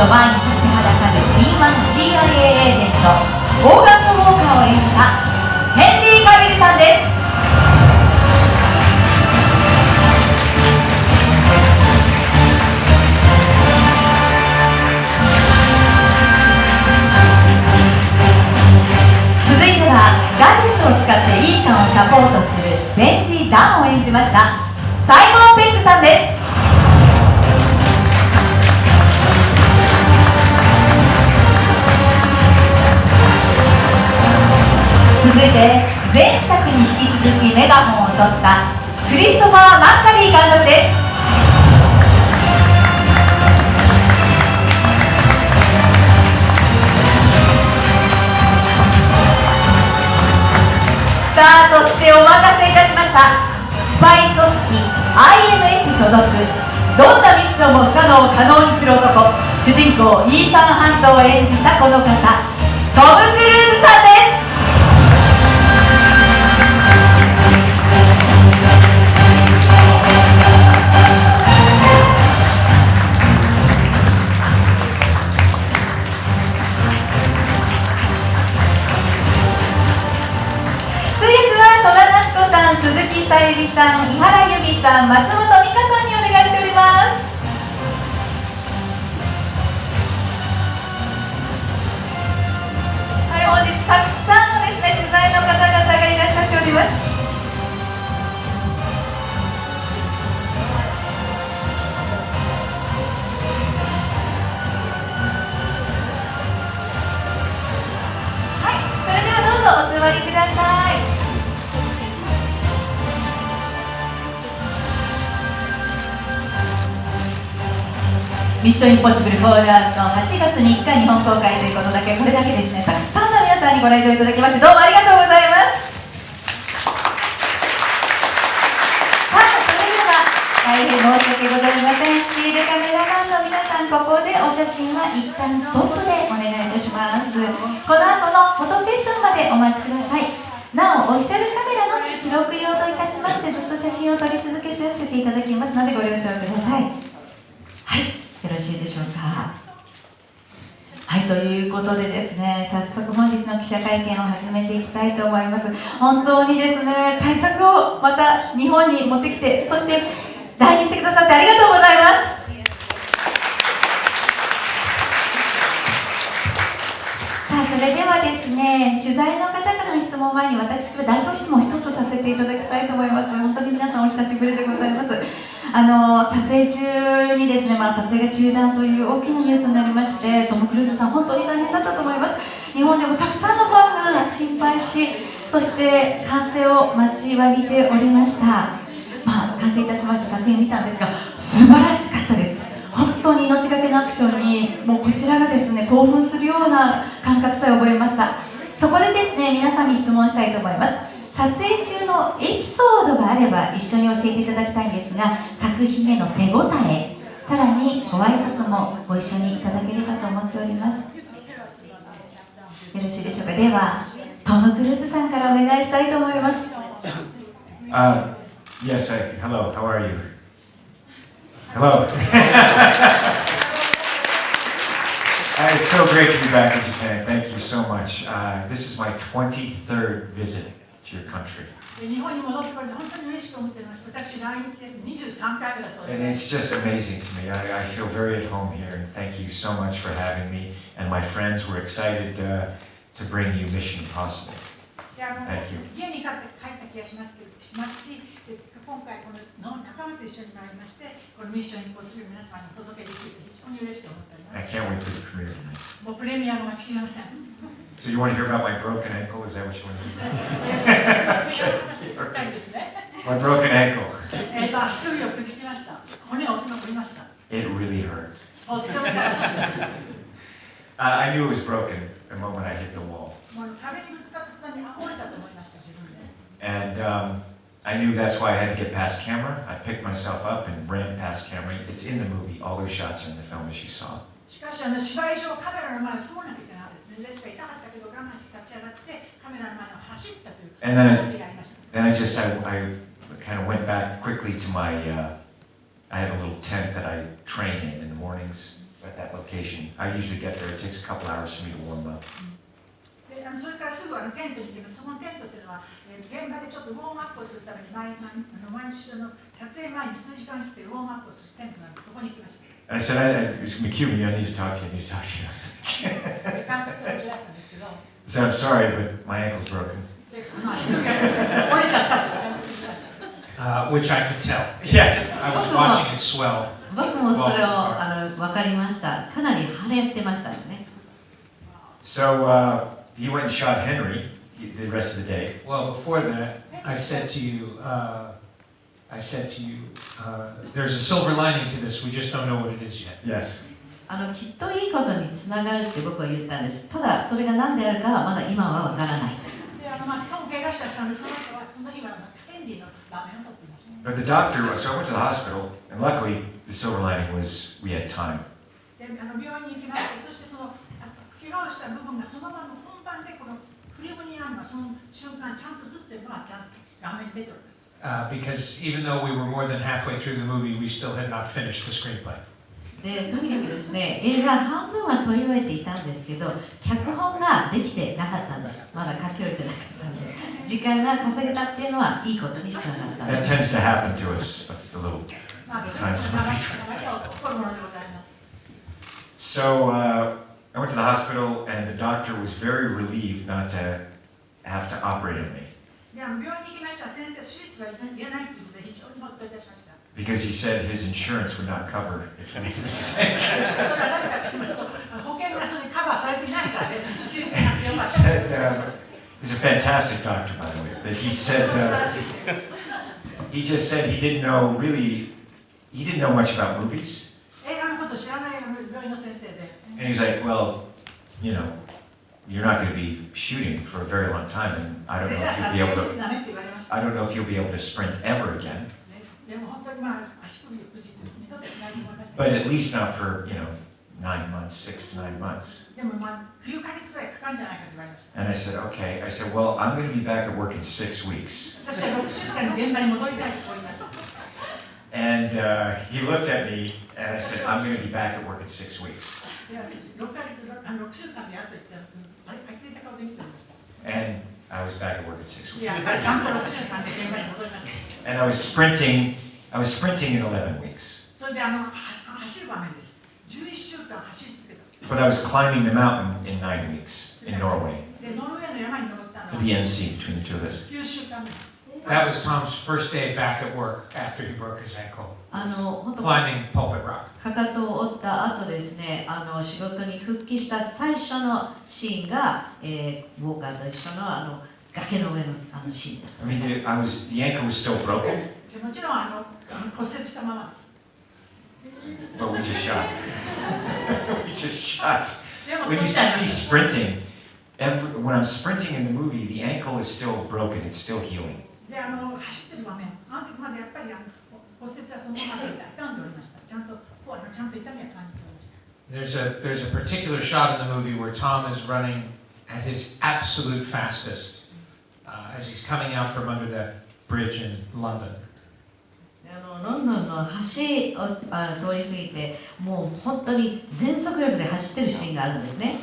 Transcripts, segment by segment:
と前に立ちはだかる敏腕 CIA エージェントオーガン・ウォーカーを演じたヘンリー・カヴィルさんです。続いてはガジェットを使ってイーサンをサポートするベンジー・ダンを演じましたサイモン・ペックさんです。続いて前作に引き続きメガホンを取ったクリストファー・マッカリー監督です。さあ、そしてお待たせいたしました。スパイ組織 IMF 所属、どんなミッションも不可能を可能にする男、主人公イーサン・ハントを演じたこの方、トム・クルーズさんです。戸田奈津子さん、鈴木さゆりさん、伊原由美さん、松本美香さんにお願いしております。はい、本日たくさんのですね、取材の方々がいらっしゃっております。はい、それではどうぞお座りください。ミッションインポッシブルフォールアウト8月3日日本公開ということだけ、これだけですね、たくさんの皆さんにご来場いただきましてどうもありがとうございます。さあ、それでは大変申し訳ございません。スチールカメラマンの皆さん、ここでお写真は一旦ストップでお願いいたします。この後のフォトセッションまでお待ちください。なお、オフィシャルカメラのみ記録用といたしましてずっと写真を撮り続けさせていただきますのでご了承ください。はい、よろしいでしょうか。はい、ということでですね、早速本日の記者会見を始めていきたいと思います。本当にですね、対策をまた日本に持ってきて、そして来日してくださってありがとうございます。さあ、それではですね、取材の方からの質問前に私から代表質問を一つさせていただきたいと思います。本当に皆さんお久しぶりでございます。撮影中にですね、撮影が中断という大きなニュースになりまして、トム・クルーズさん本当に大変だったと思います。日本でもたくさんのファンが心配し、そして完成を待ちわびておりました。完成いたしました作品を見たんですが、素晴らしかったです。本当に命がけのアクションにもうこちらがですね、興奮するような感覚さえ覚えました。そこでですね、皆さんに質問したいと思います。撮影中のエピソードがあれば一緒に教えていただきたいんですが、作品への手応え、さらにご挨拶もご一緒にいただければと思っております。よろしいでしょうか。ではトム・クルーズさんからお願いしたいと思います。Yes, hello, how are you? Hello. It's so great to be back in Japan. Thank you so much. This is my 23rd visit to your country. 日本に戻ってこれて本当に嬉しく思っています。私、来日23回目だそうです。And it's just amazing to me. I feel very at home here, and thank you so much for having me. And my friends were excited to bring you Mission Impossible. Thank you. 家に帰った気がしますし、今回この仲間と一緒になりまして、このミッションインポッシブル皆様にお届けできると非常に嬉しく思っております。I can't wait for the premiere tonight. もうプレミアが待ちきれません。So you want to hear about my broken ankle? Is that what you want to hear? My broken ankle. 足首をくじきました。骨を折りました。It really hurt. とっても痛かったです。I knew it was broken the moment I hit the wall. もう壁にぶつかった途端に折れたと思いました自分で。And I knew that's why I had to get past camera. I picked myself up and ran past camera. It's in the movie. All those shots are in the film, as you saw. しかし芝居上カメラの前を通らなきゃいけなかったですね。ですから痛かったけど我慢して立ち上がってカメラの前を走ったという。And then I kind of went back quickly to my. I had a little tent that I train in the mornings. at that location. I usually get there. It takes a couple hours for me to warm up. それからすぐテントに行きます。そのテントというのは、現場でちょっとウォームアップをするために毎週の撮影前に数時間来てウォームアップをするテントなんで、そこに行きました。I said, McCuban, I need to talk to you. I need to talk to you. 監督さんが嫌だったんですけど、I said, I'm sorry, but my ankle's broken. 足首が折れちゃったって監督言いました。Which I could tell. Yeah. I was watching it swell. 僕もそれを分かりました。かなり腫れてましたよね。So he went and shot Henry the rest of the day. Well, before that, I said to you, there's a silver lining to this. We just don't know what it is yet. Yes. きっといいことにつながるって僕は言ったんです。ただそれが何であるかはまだ今は分からない。で、トム怪我しちゃったんで、その後はその日はヘンリーのラーメンを取っていました。But the doctor, so I went to the hospital, and luckily the silver lining was we had time. で、病院に行きまして、そしてその怪我をした部分がその場の本番でこのフィルムにあるのはその瞬間ちゃんと映ってるのはちゃんと画面に出ております。Because even though we were more than halfway through the movie, we still had not finished the screenplay. でとにかくですね、映画半分は撮り終えていたんですけど、脚本ができてなかったんです。まだ書き終えてなかったんです。時間が稼げたっていうのはいいことにつながったんで That す。 tends to happen to us a little times. So I went to the hospital, and the doctor was very relieved not to have to operate on me. で、病院に行きましたら先生、手術はいらないということで非常にほっといたしました。Because he said his insurance would not cover if you made a mistake. それはなぜかと言いますと、保険がそれにカバーされていないからね、手術がなくてよ He かった。 said, he's a fantastic doctor, by the way, that he said, he just said he didn't know much about movies. 映画のこと知らない病院の先生で。And he's like, well, you know, you're not going to be shooting for a very long time, and I don't know if you'll be able to sprint ever again. But at least not for, 9 months, 6 to 9 months. And I said, okay. I said, well, I'm going to be back at work in 6 weeks. And he looked at me, and I said, I'm going to be back at work in 6 weeks. And I was back at work in 6 weeks. And I was sprinting in 11 weeks. But I was climbing the mountain in 9 weeks in Norway. For the NC between the two of us. That was Tom's first day back at work after he broke his ankle. Climbing Pulpit Rock. かかとを折った後ですね、仕事に復帰した最初のシーンが、ウォーカーと一緒の崖の上のシーンです。I mean, the ankle was still broken. もちろん骨折したままです。But we just shot. We just shot. When you see me sprinting, when I'm sprinting in the movie, the ankle is still broken. It's still healing. で、走ってる場面、あの時までやっぱり骨折はそのままで傷んでおりました。ちゃんと痛みは感じておりました。There's a particular shot in the movie where Tom is running at his absolute fastest as he's coming out from under that bridge in London. ロンドンの橋を通り過ぎて、もう本当に全速力で走ってるシーンがあるんですね。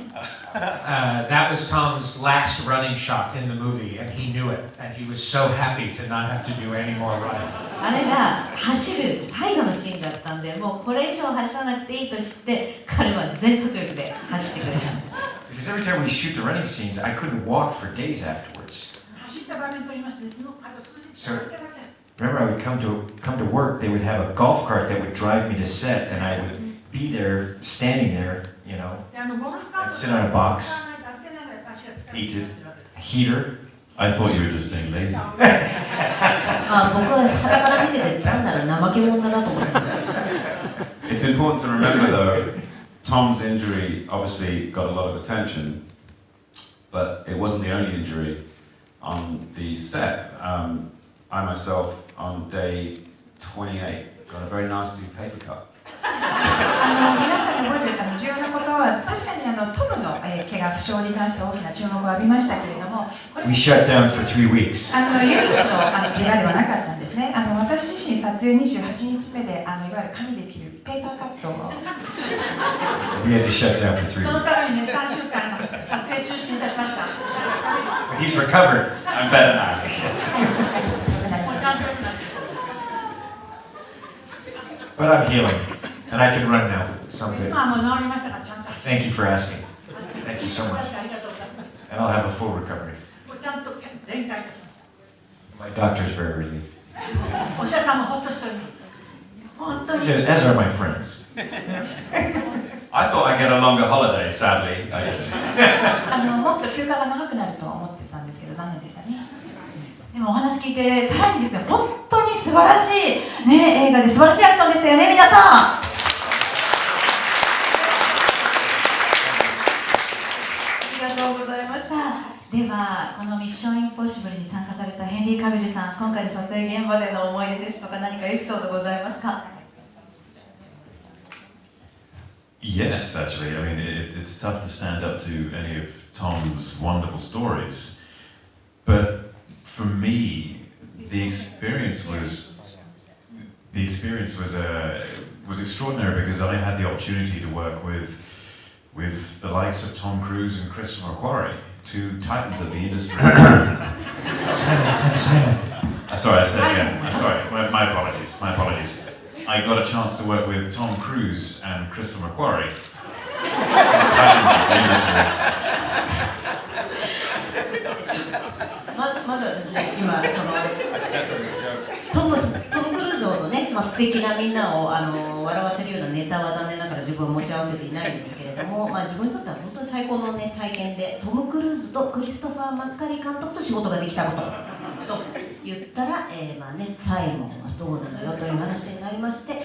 That was Tom's last running shot in the movie, and he knew it, and he was so happy to not have to do any more running. あれが走る最後のシーンだったんで、もうこれ以上走らなくていいと知って、彼は全速力で走ってくれたんです。Because every time we shoot the running scenes, I couldn't walk for days afterwards. 走った場面と言いまして、その数日しか歩けません。Remember, I would come to work. They would have a golf cart that would drive me to set, and I would be there, standing there, I'd sit on a box, heated, a heater. I thought you were just being lazy. 僕は傍から見てて単なる怠け者だなと思ってました。It's important to remember, though, Tom's injury obviously got a lot of attention, but it wasn't the only injury on the set. I myself, on day 28, got a very nasty paper cut. 皆さんに覚えておく重要なことは、確かにトムの怪我負傷に関して大きな注目を浴びましたけれども、これ We shut down for 3 weeks. 唯一の怪我ではなかったんです。ですね、私自身撮影28日目でいわゆる紙で切るペーパーカットを We had to shut down for 3 その weeks. ためにね、3週間撮影中止いたしました。 But he's recovered. I'm better now. もうちゃんと良くなってきてます。 But I'm healing, and I can run now. So I'm good. 今はもう治りましたから、ちゃんと走り Thank you for asking. Thank you so ま much. す。ありがとうございます。 And I'll have a full recovery. もうちゃんと全開いたしまし My doctor's very relieved. た。お医者さんもほっとしております。本当に。 As are my friends. I thought I'd get a longer holiday, sadly. I just... もっと休暇が長くなると思ってたんですけど残念でしたね。でもお話聞いて、さらにですね、本当に素晴らしい、ね、映画で素晴らしいアクションでしたよね、皆さん。ありがとうございました。では、このミッションインポッシブルに参加されたヘンリー・カビルさん、今回の撮影現場での思い出ですとか、何かエピソードございますか？ Yes, actually. I mean, it's tough to stand up to any of Tom's wonderful stories. But for me, the experience was extraordinary because I had the opportunity to work with the likes of Tom Cruise and Christopher McQuarrie, two titans of the industry. Simon. Sorry, I said again. Sorry, my apologies. My apologies. I got a chance to work with Tom Cruise and Christopher McQuarrie. Titans of the industry. まずはですね、今トム・クルーズほどね、素敵なみんなを笑わせるようなネタは残念ながら自分は持ち合わせていないんですけれども、自分にとっては本当に最高の、ね、体験で、トム・クルーズとクリストファー・マッカリー監督と仕事ができたことと言ったら、サイモンはどうなのよという話になりまして、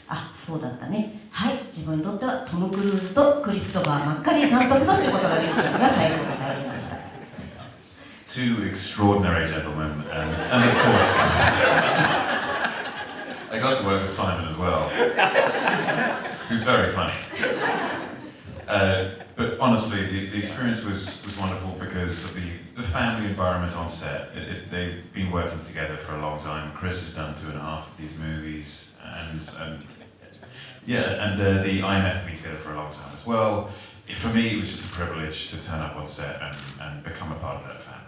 あ、そうだったね、はい、自分にとってはトム・クルーズとクリストファー・マッカリー監督と仕事ができたのが最高の体験でした。Two extraordinary gentlemen, and of course, I got to work with Simon as well, who's very funny. But honestly, the experience was wonderful because of the family environment on set. They've been working together for a long time. Chris has done 2.5 of these movies, and the IMF have been together for a long time as well. For me, it was just a privilege to turn up on set and become a part of that family.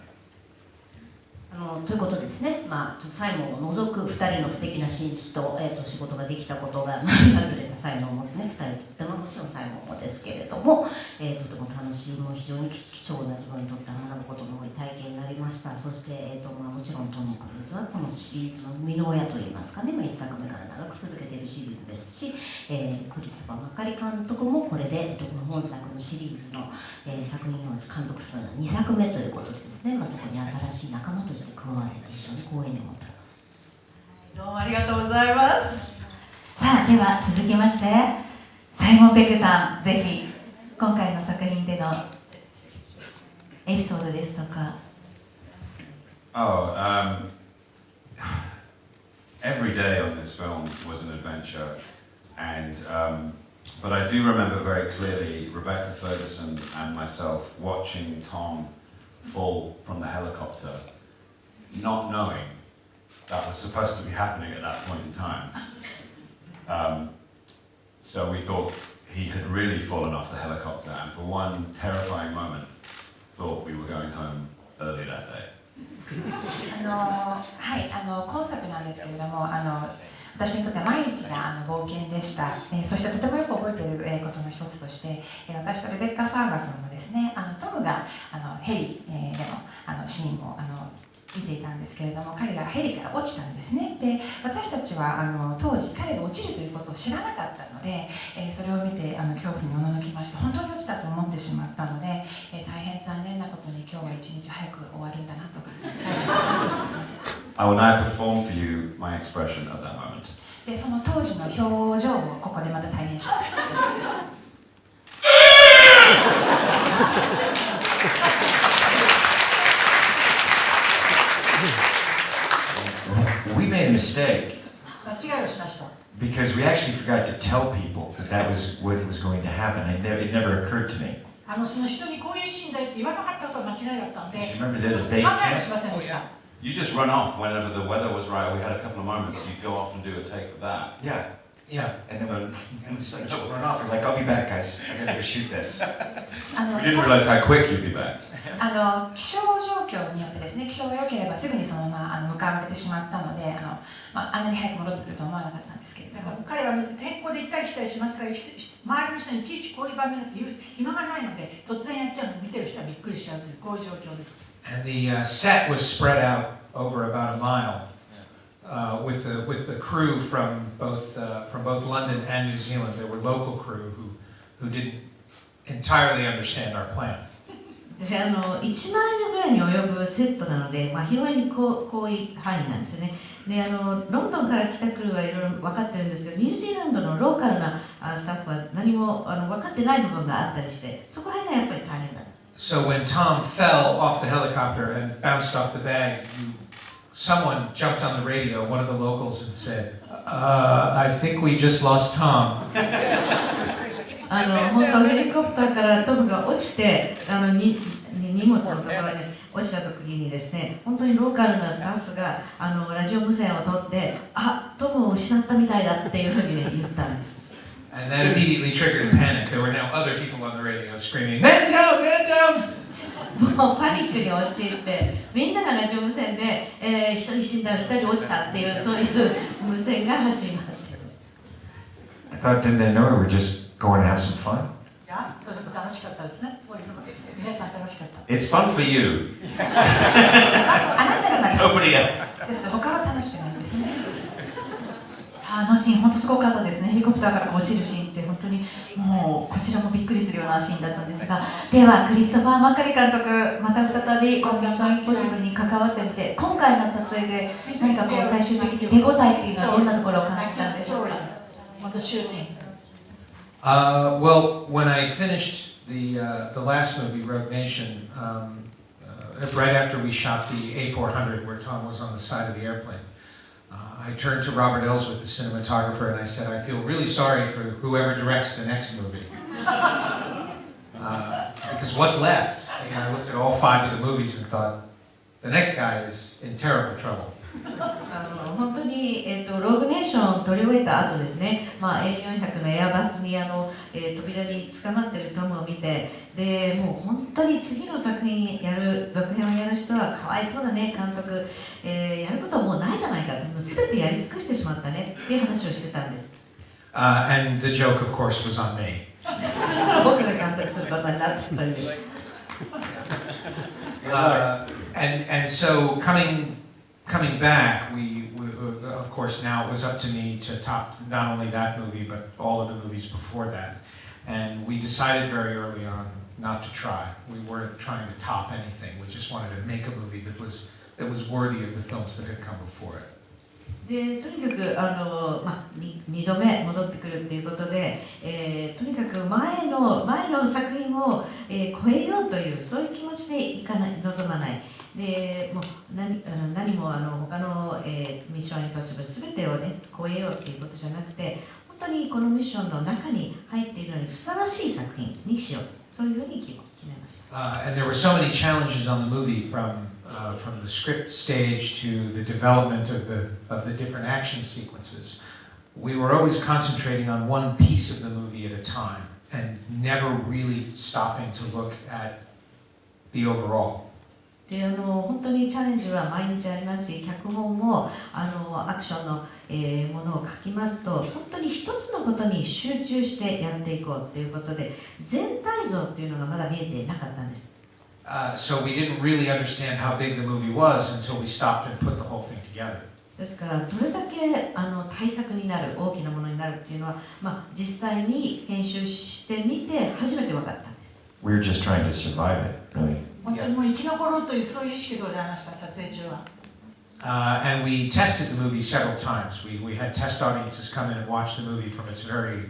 ということですね、ちょっとサイモンを除く2人の素敵な紳士と、仕事ができたことが並外れた才能を持つね、2人とってももちろんサイモンもですけれども、とても楽しい、もう非常に貴重な自分にとって学ぶことの多い体験になりました。そして、もちろんトム・クルーズはこのシリーズの生みの親といいますかね、1作目から長く続けているシリーズですし、クリストファー・マッカリ監督もこれで、この本作のシリーズの、作品を監督するのは2作目ということでですね、そこに新しい仲間として加われて非常に光栄に思っております。どうもありがとうございます。さあ、では続きまして、サイモン・ペクさん、ぜひ今回の作品でのエピソードですとか。Every day on this film was an adventure, but I do remember very clearly Rebecca Ferguson and myself watching Tom fall from the helicopter, not knowing that was supposed to be happening at that point in time. So we thought he had really fallen off the helicopter, and for one terrifying moment, thought we were going home early that day. はい、今作なんですけれども、私にとっては毎日が冒険でした。そしてとてもよく覚えていることの一つとして、私とレベッカ・ファーガソンもですね、トムがヘリでのシーンを見ていたんですけれども、彼がヘリから落ちたんですね。で、私たちは当時彼が落ちるということを知らなかったので、それを見て恐怖におののきまして、本当に落ちたと思ってしまったので、大変残念なことに今日は一日早く終わるんだなとか思いました。I will now perform for you my expression at that moment. で、その当時の表情をここでまた再現します。We made a mistake 間違いをしました。 because we actually forgot to tell people that was what was going to happen. It never occurred to me. その人にこういうシーンだよって言わなかったことが間違いだったので、 You remember the 考 base えもし camp? ませんでした。You just run off whenever the weather was right. We had a couple of moments. You'd go off and do a take of that. Yeah. Yeah. And then when just like run off, I was like, I'll be back, guys. I gotta go shoot this. We didn't realize how quick you'd be back. 気象状況によってですね、気象が良ければすぐにそのまま向かわれてしまったので、あんなに早く戻ってくるとは思わなかったんですけれども、彼は天候で行ったり来たりしますから、周りの人にいちいちこういう場面だって言う暇がないので、突然やっちゃうのを見てる人はびっくりしちゃうという、こういう状況です。And the set was spread out over about a mile. With the crew from both London and New Zealand, there were local crew who didn't entirely understand our plan. で1マイルぐらいに及ぶセットなので、広い広い範囲なんですよね。でロンドンから来たクルーはいろいろ分かってるんですけど、ニュージーランドのローカルなスタッフは何も分かってない部分があったりして、そこら辺がやっぱり大変だ。So when Tom fell off the helicopter and bounced off the bag, someone jumped on the radio, one of the locals, and said, I think we just lost Tom. 本当ヘリコプターからトムが落ちて荷物のところに落ちた時にですね、本当にローカルなスタッフがラジオ無線を取って、トムを失ったみたいだっていうふうに、ね、言ったんです。And that immediately triggered panic. There were now other people on the radio screaming, "Man down, man down!" もうパニックに陥って、みんながラジオ無線で、一人死んだ、二人落ちたっていう、そういう無線が走り回っていました。I thought, didn't they know we were just going to have some fun? いや、とても楽しかったですね。そういうのも皆さん楽しかった。It's fun for you. あなたが Nobody else. ですと他は楽しくないんですね。あのシーン、本当すごかったですね。ヘリコプターから落ちるシーンって本当にもうこちらもびっくりするようなシーンだったんですが、ではクリストファー・マッカリー監督、また再びこのミッション・インポッシブルに関わってみて、今回の撮影で何かこう最終的に手応えっていうのはどんなところを感じたんでしょうか。Well, when I finished the last movie, Rogue Nation, right after we shot the A400 where Tom was on the side of the airplane, I turned to Robert Ellsworth, the cinematographer, and I said, I feel really sorry for whoever directs the next movie. Because what's left? I looked at all 5 of the movies and thought, the next guy is in terrible trouble. 本当に、ローグネーションを撮り終えた後ですね、A400 のエアバスに扉に捕まっているトムを見て、でもう本当に次の作品やる、続編をやる人はかわいそうだね、監督、やることはもうないじゃないかと、もう全てやり尽くしてしまったねっていう話をしてたんです。And the joke, of course, was on me. そしたら僕が監督することになったという。And so coming back, we of course now it was up to me to top not only that movie but all of the movies before that, and we decided very early on not to try. We weren't trying to top anything. We just wanted to make a movie that was worthy of the films that had come before it. でとにかく2度目戻ってくるっていうことで、とにかく前の作品を、超えようというそういう気持ちで臨まない。でもう何も他の、ミッション・インポッシブル全てをね超えようっていうことじゃなくて、本当にこのミッションの中に入っているのにふさわしい作品にしよう、そういうふうに決めました。And there were so many challenges on the movie from the script stage to the development of the different action sequences. We were always concentrating on one piece of the movie at a time and never really stopping to look at the overall. で本当にチャレンジは毎日ありますし、脚本もアクションの、ものを書きますと、本当に一つのことに集中してやっていこうということで、全体像っていうのがまだ見えてなかったんです。So we didn't really understand how big the movie was until we stopped and put the whole thing together. ですからどれだけ大作になる、大きなものになるっていうのは、実際に編集してみて初めて分かったんです。We were just trying to survive it, really. 本当にもう生き残ろうというそういう意識でございました、撮影中は。And we tested the movie several times. We had test audiences come in and watch the movie from its very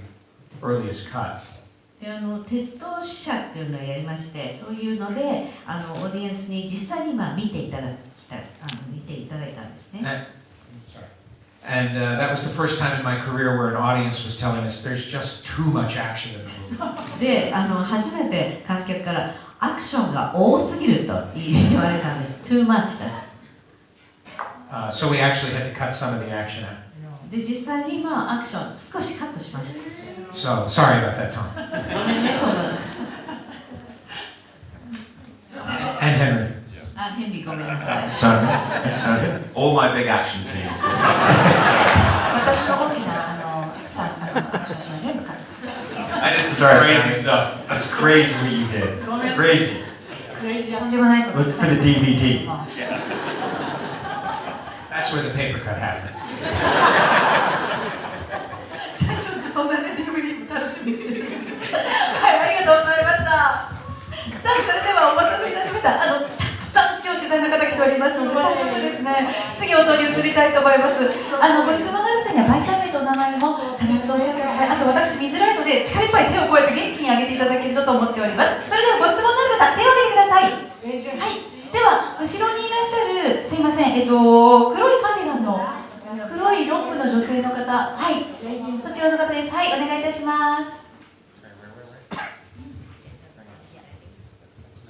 earliest cut. でテスト試写っていうのをやりまして、そういうのでオーディエンスに実際に見ていただいたんですね。And that was the first time in my career where an audience was telling us there's just too much action in the movie. で初めて観客からアクションが多すぎると言われたんです。Too much だ。So we actually had to cut some of the action out. で実際にアクション少しカットしました。 So sorry about that, Tom. ごめんね、トム。 And Henry. ヘンリーごめんなさい。 Son, All my big action scenes. 私の大きなアクションシーンは全部カットされました。 I did some Sorry, crazy Simon. stuff. that's crazy what you did. Crazy. とんでもないこと Look for the DVD. That's where the paper cut happened. じゃあちょっとそんなね DVD も楽しみにしてるけど。はい、ありがとうございました。さあ、それではお待たせいたしました。たくさん今日取材の方来ておりますので、早速ですね、質疑応答に移りたいと思います。ご質問がある際には媒体名とお名前も必ずおっしゃってください。あと私見づらいので、力いっぱい手をこうやって元気に上げていただけると思っております。それではご質問のある方、手を挙げてください。はい。では、後ろにいらっしゃる、すいません、黒いカーディガンの黒いロングの女性の方、はい、そちらの方です。はい、お願いいたします。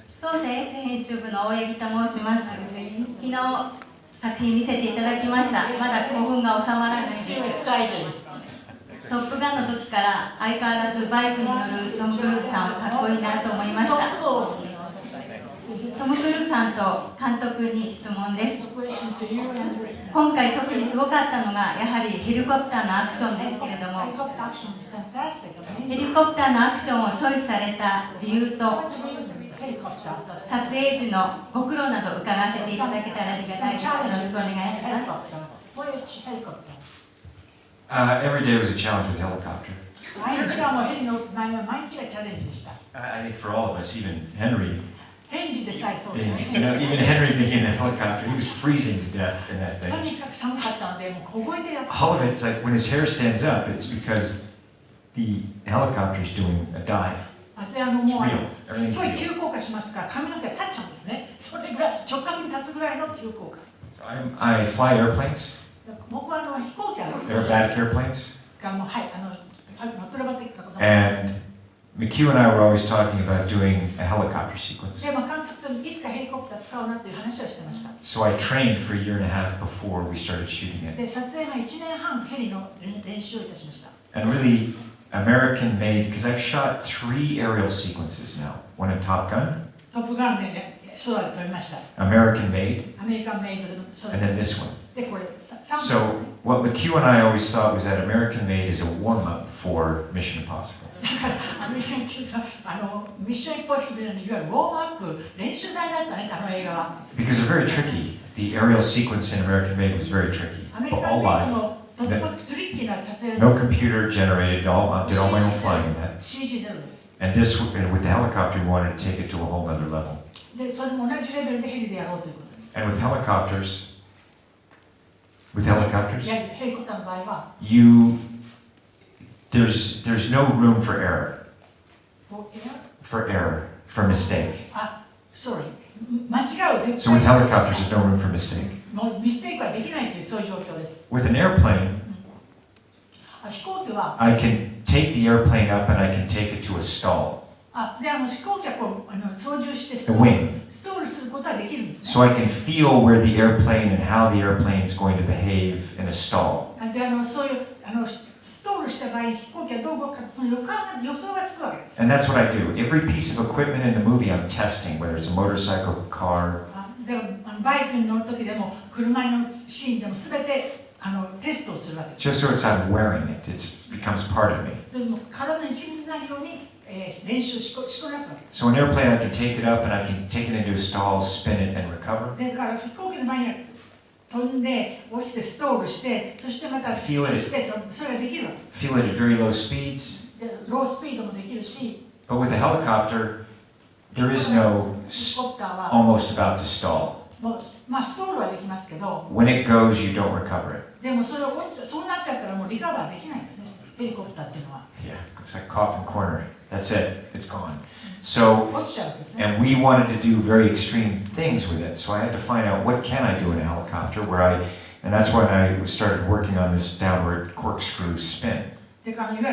奏者 S 編集部の大八木と申します。昨日作品見せていただきました。まだ興奮が収まらないです。トップガンの時から相変わらずバイクに乗るトム・クルーズさんはかっこいいなと思いました。トム・クルーズさんと監督に質問です。今回特にすごかったのがやはりヘリコプターのアクションですけれども、ヘリコプターのアクションをチョイスされた理由と撮影時のご苦労など伺わせていただけたらありがたいです。よろしくお願いします。Every day was a challenge with helicopter. 毎日がもうヘリの内容は毎日がチャレンジでした。 I think for all of us, even Henry, ヘンリーでさえそうです even Henry being in the helicopter, he was freezing to death in that と thing. にかく寒かったので、もう凍えてやって All of it's like when his hair stands up, it's because the helicopter's doing a dive. もう It's real. す Everything's ごい real. 急降下しますから髪の毛が立っちゃうんですね。それぐらい直角に立つぐらいの急降下。 I fly airplanes, 僕は飛行機あるんです aerobatic airplanes, がもうはいアクロバティックなことも and McHugh and I were always talking about doing a helicopter sequence. で、監督といつかヘリコプター使おうなっていう話をしてました。 So I trained for a year and a half before we started shooting it. で、撮影が1年半ヘリの練習をいたしました。 And really, American made, because I've shot 3 aerial sequences now. One in Top Gun, トップガンでソロで撮りました。 American made, アメリカンメイドでソロ and then this one. で、これ3 So what McHugh and I always thought was that American made is a warm-up for Mission Impossible. だからアメリカン級がミッションインポッシブルのいわゆるウォームアップ練習台だったね、映画は。 Because they're very tricky. The aerial sequence in American made was very tricky. アメリカン All メイド live. のとってもトリッキーな撮影 No computer generated, did all my own flying in that. CG ゼロです。 And this, and with the helicopter, we wanted to take it to a whole other level. で、それも同じレベルでヘリでやろうということです。 And with helicopters, やはりヘリコプターの場合は、 there's no room for error, for mistake. sorry、間違いを絶 So 対 with しない helicopters, there's no room for mistake. もうミステイクはできないというそういう状況です。 With an airplane, 飛行機は I can take the airplane up and I can take it to a stall, で飛行機はこう操縦して the wing. ストールすることはできるんですね。 So I can feel where the airplane and how the airplane is going to behave in a stall. でそういうストールした場合に飛行機はどう動くかその予想がつくわけです。 And that's what I do. Every piece of equipment in the movie I'm testing, whether it's a motorcycle, car. でバイクに乗るときでも車のシーンでも全てテストをするわけです。 Just so it's I'm wearing it, it becomes part of me. それも体の一部になるように、練習しこなすわけです。 So an airplane, I can take it up and I can take it into a stall, spin it, and recover. だから飛行機の場合には飛んで落ちてストールしてそしてまたストールしてそれができるわけです。 Feel it at very low speeds. でロースピードもできるし、 But with a helicopter, there is no ヘリコプターは almost about to stall. もうストールはできますけど、 When it goes, you don't recover it. でもそうなっちゃったらもうリカバーできないんですね。ヘリコプターっていうのは Yeah, it's like coffin corner. That's it. It's gone. So, 落ちちゃうんですね。 and we wanted to do very extreme things with it. So I had to find out what can I do in a helicopter and that's when I started working on this downward corkscrew spin. でいわゆる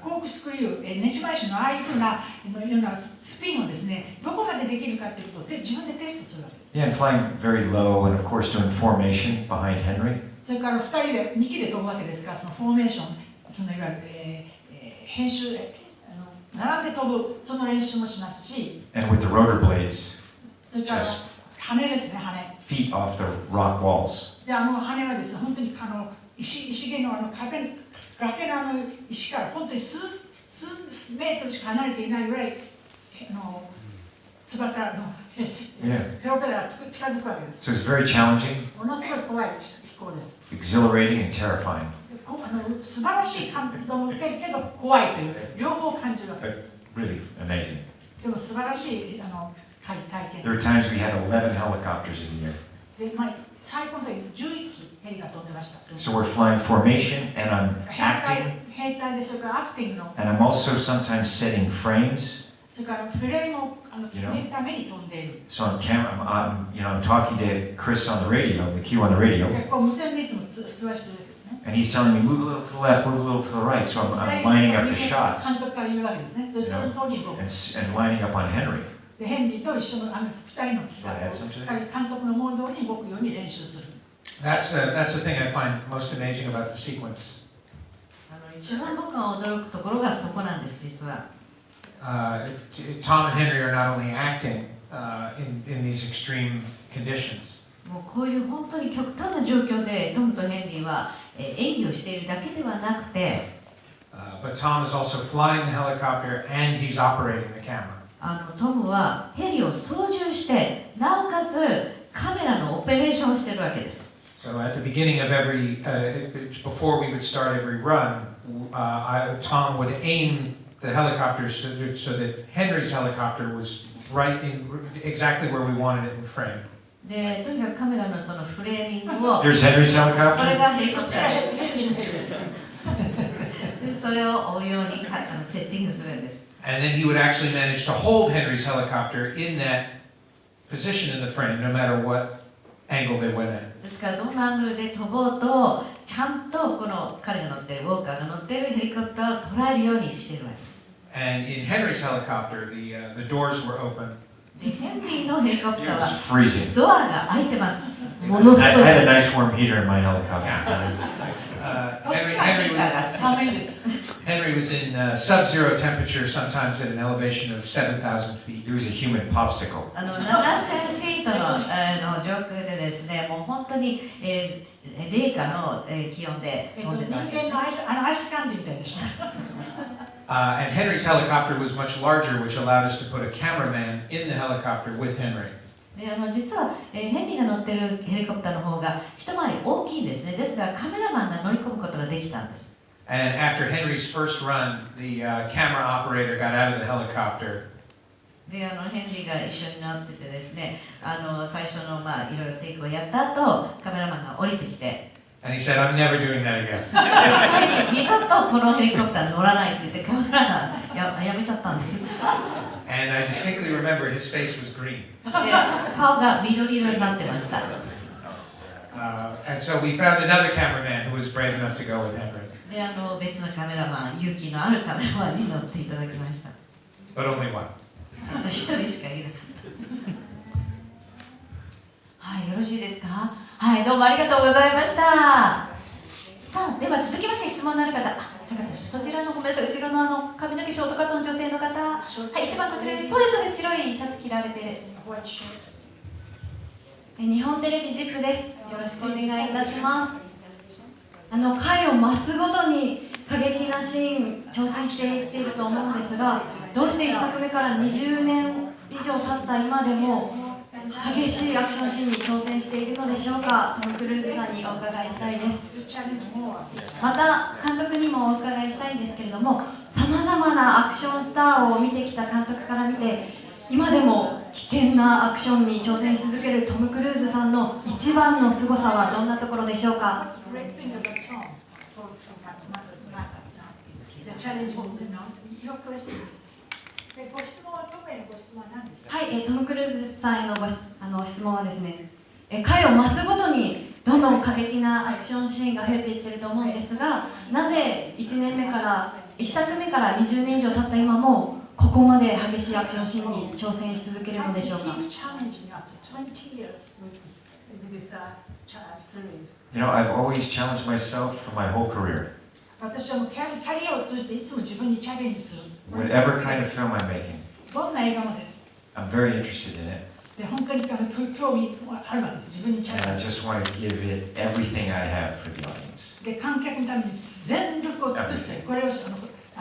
ココークスクリュー、ねじ返しのああいうふうなようなスピンをですね、どこまでできるかということを自分でテストするわけです。Yeah, and flying very low, and of course doing formation behind Henry. それから2人で2機で飛ぶわけですから、そのフォーメーション、そのいわゆる、編集並んで飛ぶその練習もしますし、And with the rotor blades, それから just 羽ですね、羽。 feet off the rock walls. で、羽はですね、本当に石毛の崖の石から本当に数メートルしか離れていないぐらい翼のペロペラが近づくわけです。So it's very challenging, ものすごい怖い飛行です。exhilarating, and terrifying. 素晴らしい感動も受けるけど怖いという両方感じるわけです。Really amazing. でも素晴らしい体験 There were times we had 11 helicopters in the air. で、最高の時11機ヘリが飛んでました。So we're flying formation, and I'm acting, 兵隊で、それからアクティングの、 and I'm also sometimes setting frames. それからフレームを決めるために飛んでいる。 So on camera, I'm talking to Chris on the radio, the Q on the radio, で、無線でいつも通話してるわけですね。 and he's telling me move a little to the left, move a little to the right. So I'm lining up the shots 監督から言うわけですね。その通りに動く。 and lining up on Henry. で、ヘンリーと一緒の2人の機 Wanna add something to this? 監督のモードに動くように練習する。That's the thing I find most amazing about the sequence. 一番僕が驚くところがそこなんです、実は。Tom and Henry are not only acting in these extreme conditions. もうこういう本当に極端な状況でトムとヘンリーは演技をしているだけではなくて、But Tom is also flying the helicopter and he's operating the camera. トムはヘリを操縦してなおかつカメラのオペレーションをしているわけです。So at the beginning of before we would start every run, Tom would aim the helicopter so that Henry's helicopter was right in exactly where we wanted it in frame. で、とにかくカメラのそのフレーミングを、 Here's Henry's これ helicopter. がヘリコプターです。で、それを追うようにセッティングするんです。And then he would actually manage to hold Henry's helicopter in that position in the frame, no matter what angle they went in. ですからどんなアングルで飛ぼうとちゃんとこの彼が乗っているウォーカーが乗っているヘリコプターを捉えるようにしているわけです。And in Henry's helicopter, the doors were open. で、ヘンリーのヘリコプタ It ー was は freezing. ドアが開いてます。ものす I ごい。 had a nice warm heater in my helicopter. Henry was in sub-zero temperature, sometimes at an elevation of 7,000 feet. It was a human popsicle. 7000フィートの上空でですね、もう本当に、零下の、気温で飛んでたわけです。人間のアイスキャンディみたいでした。And Henry's helicopter was much larger, which allowed us to put a cameraman in the helicopter with Henry. で実は、ヘンリーが乗っているヘリコプターの方が一回り大きいんですね。ですからカメラマンが乗り込むことができたんです。And after Henry's first run, the camera operator got out of the helicopter. でヘンリーが一緒になっててですね、最初のいろいろテイクをやった後、カメラマンが降りてきて、And he said, "I'm never doing that again." 二度とこのヘリコプター乗らないって言ってカメラがやめちゃったんです。And I distinctly remember his face was green. で顔が緑色になってました。And so we found another cameraman who was brave enough to go with Henry. で別のカメラマン、勇気のあるカメラマンに乗っていただきました。But only one. 一人しかいなかった。はい、よろしいですか。はい、どうもありがとうございました。さあ、では続きまして質問のある方、そちらのごめんなさい、後ろの髪の毛ショートカットの女性の方、はい、一番こちらです。そうです、白いシャツ着られてる。日本テレビZIPです。よろしくお願いいたします。回を増すごとに過激なシーン挑戦していっていると思うんですが、どうして1作目から20年以上経った今でも激しいアクションシーンに挑戦しているのでしょうか。トム・クルーズさんにお伺いしたいです。また監督にもお伺いしたいんですけれども、さまざまなアクションスターを見てきた監督から見て、今でも危険なアクションに挑戦し続けるトム・クルーズさんの一番の凄さはどんなところでしょうか。はい、トム・クルーズさんへの質問はですね、回を増すごとにどんどん過激なアクションシーンが増えていってると思うんですが、なぜ1年目から1作目から20年以上経った今もここまで激しいアクションシーンに挑戦し続けるのでしょうか。You know, I've always challenged myself for my whole career. 私はもうキャリアを通じていつも自分にチャレンジする。Whatever kind of film I'm making, どんな映画もです。I'm very interested in it, で、本当に興味あるわけです。自分にチャ and レ I ンジ。 just want to give it everything I have for the audience. で、観客のために全力を尽くして、これを主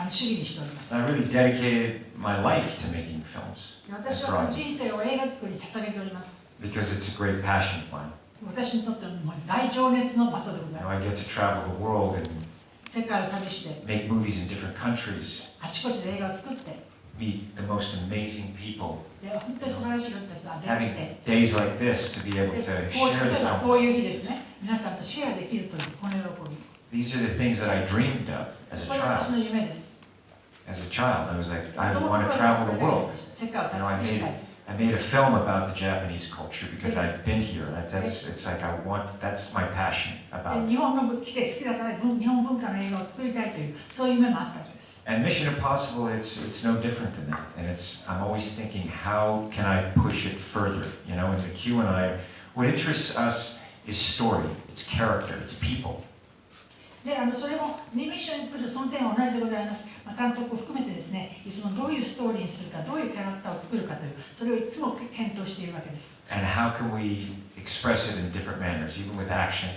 義にしております。 I really dedicated my life to making films 私 and for は人 audiences 生を映画作りに捧げております。 because it's a great passion of mine. 私にとってはもう大情熱の的でご You ざい know, ま I get to travel the world and す。世界を旅して、 make movies in different countries, あちこちで映画を作って、 meet the most amazing people, で、本当に素晴らしい人たちと出会 having って、 days like this to be able で to こう share 例 the えば film. こういう日ですね、皆さんとシェアできるというこの喜び。 These are the things that I dreamed of as a これは私 child. の夢です。 As a child, I was like, I want to travel the world. 世界を You know, 旅したい。 I made a film about the Japanese culture because I've been here. It's like that's my passion で about 日本の来て好きだから日本文化の映画を作りたいというそういう夢もあったわけです。 And Mission Impossible, it's no different than that. And I'm always thinking, how can I push it further? You know, in the Q&I, what interests us is story, it's character, it's people. で、それもミッションインポッシブルその点は同じでございます。監督を含めてですね、いつもどういうストーリーにするか、どういうキャラクターを作るかという、それをいつも検討しているわけです。 And how can we express it in different manners, even with action?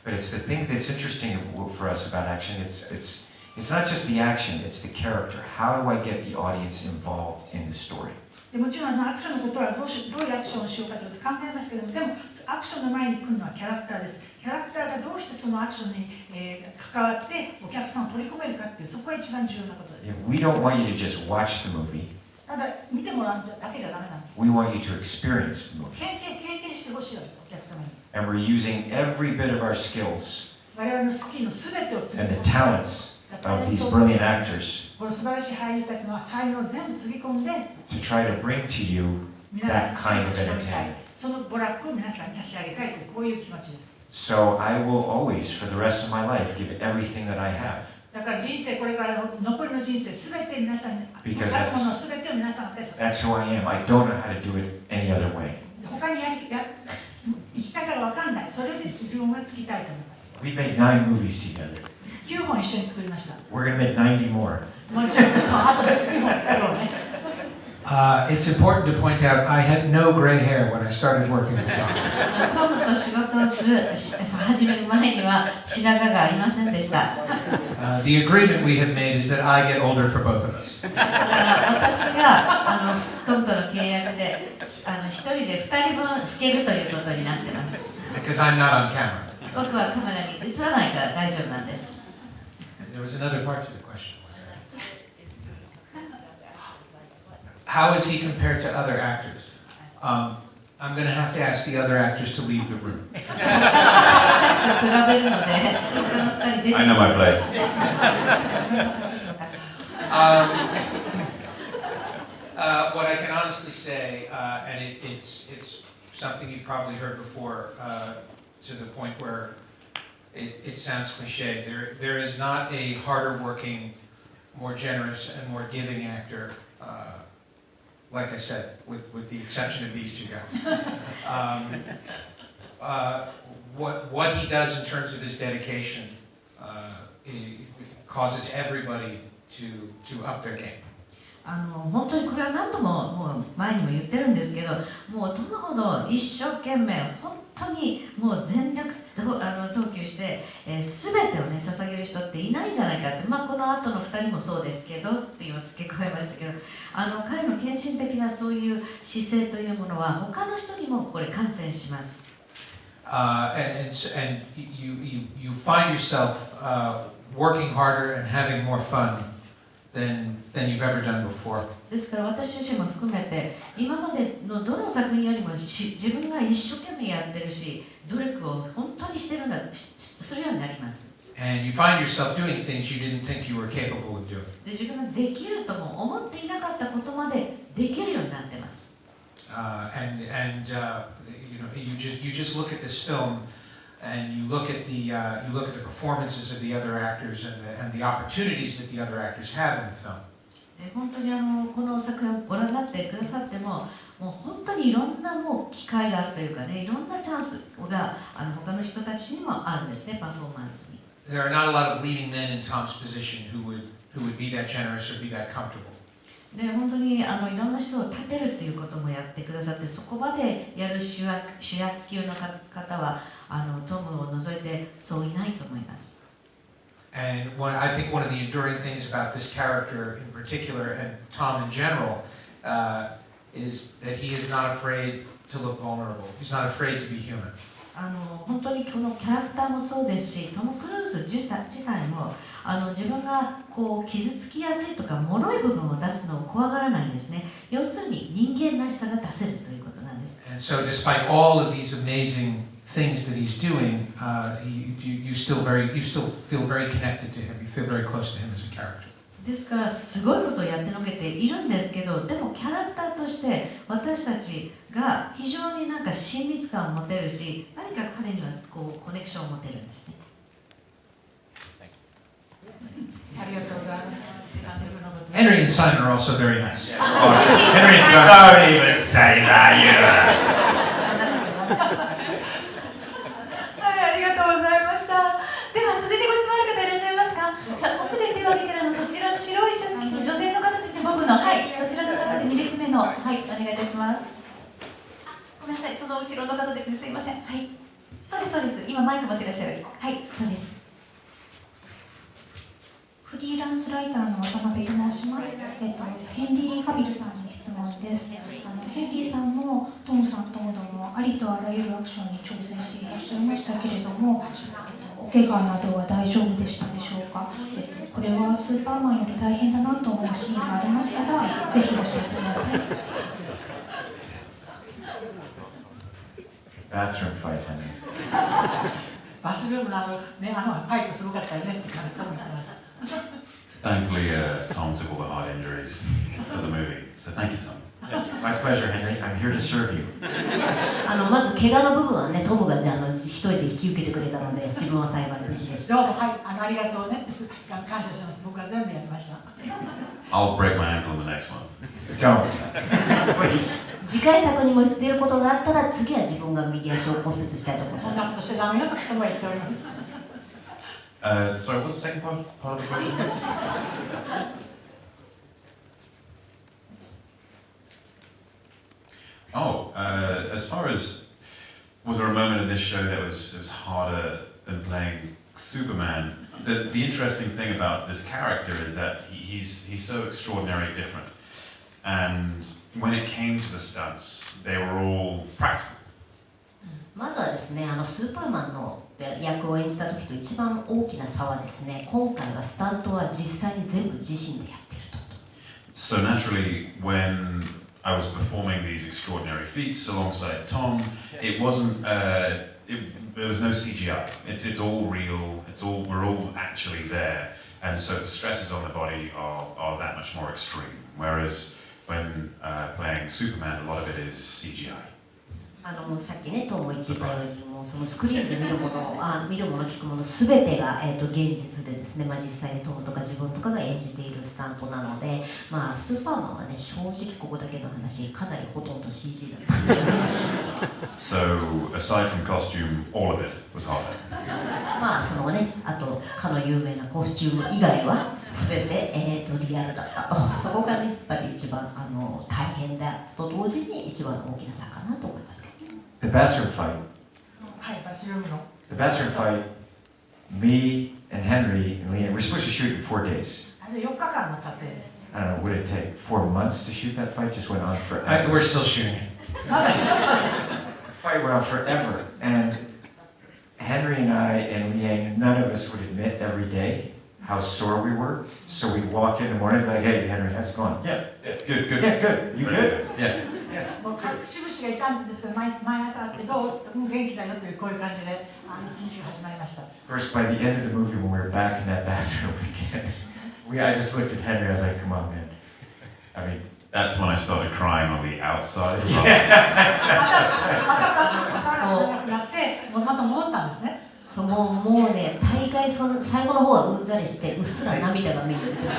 But it's the thing that's interesting for us about action. It's not just the action, it's the character. How do I get the audience involved in the story? でもちろんアクションのことはどういうアクションをしようかということを考えますけれども、でもアクションの前に来るのはキャラクターです。キャラクターがどうしてそのアクションに、関わってお客さんを取り込めるかっていう、そこが一番重要なことです。 We don't want you to just watch the movie. ただ見てもらうだけじゃダメなんです。 We want you to experience the movie. 経験してほしいわけです、お客様に。 And we're using every bit of our skills 我々のスキルのすべてをつぎ and 込 the んで、 talents of these brilliant actors この素晴らしい俳優たちの才能を全部つぎ込んで、 to try to bring to you 皆さん that kind に of 持ち込みたい entertainment. その娯楽を皆さんに差し上げたいという、こういう気持ちです。 So I will always, for the rest of my life, give everything that I have. だから人生、これからの残りの人生、すべて皆さんに、あるものすべてを皆さんに渡し That's who I am. I don't know how to do it any other way. 他に生き方が分かんない。それで自分はつきたいと思います。 We made 9 movies together. 9本一緒に作りました。 We're going to make 90 more. もちろん、あと9本作ろうね。It's important to point out I had no gray hair when I started working with John. トムと仕事を始める前には白髪がありませんでした。The agreement we have made is that I get older for both of us. だから私がトムとの契約で1人で2人分老けるということになってます。 Because I'm not on camera. 僕はカメラに映らないから大丈夫なんです。 There was another part to the question. How is he compared to other actors? I'm going to have to ask the other actors to leave the room. 私と比べるので他の2人出て I know my place. What I can honestly say, and it's something you've probably heard before, to the point where it sounds cliche. There is not a harder working, more generous, and more giving actor. Like I said, with the exception of these two guys. What he does in terms of his dedication causes everybody to up their game. 本当にこれは何度ももう前にも言ってるんですけど、もうトムほど一生懸命本当にもう全力投球して、全てをね捧げる人っていないんじゃないかって、まあこの後の2人もそうですけどっていうのを付け加えましたけど、彼の献身的なそういう姿勢というものは他の人にもこれ感染します。And you find yourself working harder and having more fun than you've ever done before. ですから私自身も含めて今までのどの作品よりも自分が一生懸命やってるし努力を本当にしてるんだするようになります。And you find yourself doing things you didn't think you were capable of doing. で自分ができるとも思っていなかったことまでできるようになってます。You know, you just look at this film and you look at the performances of the other actors and the opportunities that the other actors have in the film. で本当にこの作品をご覧になってくださっても、もう本当にいろんなもう機会があるというかね、いろんなチャンスが他の人たちにもあるんですね、パフォーマンスに。There are not a lot of leading men in Tom's position who would be that generous or be that comfortable. で本当にいろんな人を立てるっていうこともやってくださって、そこまでやる主役級の方はトムを除いてそういないと思います。And I think one of the enduring things about this character in particular, and Tom in general, is that he is not afraid to look vulnerable. He's not afraid to be human. 本当にこのキャラクターもそうですし、トム・クルーズ自体も自分がこう傷つきやすいとか脆い部分を出すのを怖がらないんですね。要するに人間らしさが出せるということなんです。And so, despite all of these amazing things that he's doing, you still feel very connected to him. You feel very close to him as a character. ですからすごいことをやってのけているんですけど、でもキャラクターとして私たちが非常になんか親密感を持てるし、何か彼にはこうコネクションを持てるんですね。ありがとうございます。Henry and Simon are also very nice. Henry, don't even say that, you. はい、ありがとうございました。では続いてご質問ある方いらっしゃいますか。じゃあ奥で手を挙げてるそちらの白いシャツ着て女性の方ですね、ボブの、はい、そちらの方で2列目の、はい、お願いいたします。ごめんなさい、その後ろの方ですね、すいません。はい、そうですそうです。今マイク持ってらっしゃる。はい、そうです。フリーランスライターの渡辺と申します。ヘンリー・カビルさんに質問です。ヘンリーさんもトムさんともどもありとあらゆるアクションに挑戦していらっしゃいましたけれども、お怪我などは大丈夫でしたでしょうか。これはスーパーマンより大変だなと思うシーンがありましたら、ぜひ教えてください。Bathroom fight, honey. バスルームのファイトすごかったよねって感じと思ってます。Thankfully, Tom took all the hard injuries for the movie. So thank you, Tom. Yes, my pleasure, Henry. I'm here to serve you. まず怪我の部分はね、トムが一人で引き受けてくれたので、自分は幸い無事でした。どうも、はい、ありがとうね。感謝します。僕は全部やりました。I'll break my ankle in the next one. Don't. Please. 次回作にも出ることがあったら、次は自分が右足を骨折したいと思います。そんなことしちゃダメよと人も言っております。Sorry, what's the second part of the question? As far as was there a moment in this show that was harder than playing Superman? The interesting thing about this character is that he's so extraordinarily different, and when it came to the stunts, they were all practical. まずはですね、スーパーマンの役を演じた時と一番大きな差はですね、今回はスタントは実際に全部自身でやっていると。So naturally, when I was performing these extraordinary feats alongside Tom, it wasn't. There was no CGI. It's all real. We're all actually there, and so the stresses on the body are that much more extreme. Whereas when playing Superman, a lot of it is CGI. さっきね、トムも言ってたように、もうそのスクリーンで見るもの、聞くものすべてが、現実でですね、実際にトムとか自分とかが演じているスタントなので、スーパーマンはね、正直ここだけの話、かなりほとんど CG だったんですね。So aside from costume, all of it was harder. そのね、あとかの有名なコスチューム以外は全て、リアルだったと。そこがね、やっぱり一番大変だと同時に一番大きな差かなと思います。The bathroom fight. はい、バスルームの。The bathroom fight. Me and Henry and Leanne. We're supposed to shoot in 4 days. 4日間の撮影です。I don't know. Would it take 4 months to shoot that fight? Just went on forever. We're still shooting. The fight went on forever, and Henry and I and Leanne, none of us would admit every day how sore we were. So we'd walk in the morning and be like, "Hey, Henry, how's it going? Yeah, Good. yeah, good. You good? Yeah. もう節々がいたんですけど、毎朝会ってどうもう元気だよというこういう感じで一日が始まりました。Of course, by the end of the movie, when we were back in that bathroom again, I just looked at Henry. I was like, "Come on, man. I mean, That's when I started crying on the outside. またなってまた戻ったんですね。そうもうね、大概最後の方はうんざりして、うっすら涙が目に出てくる。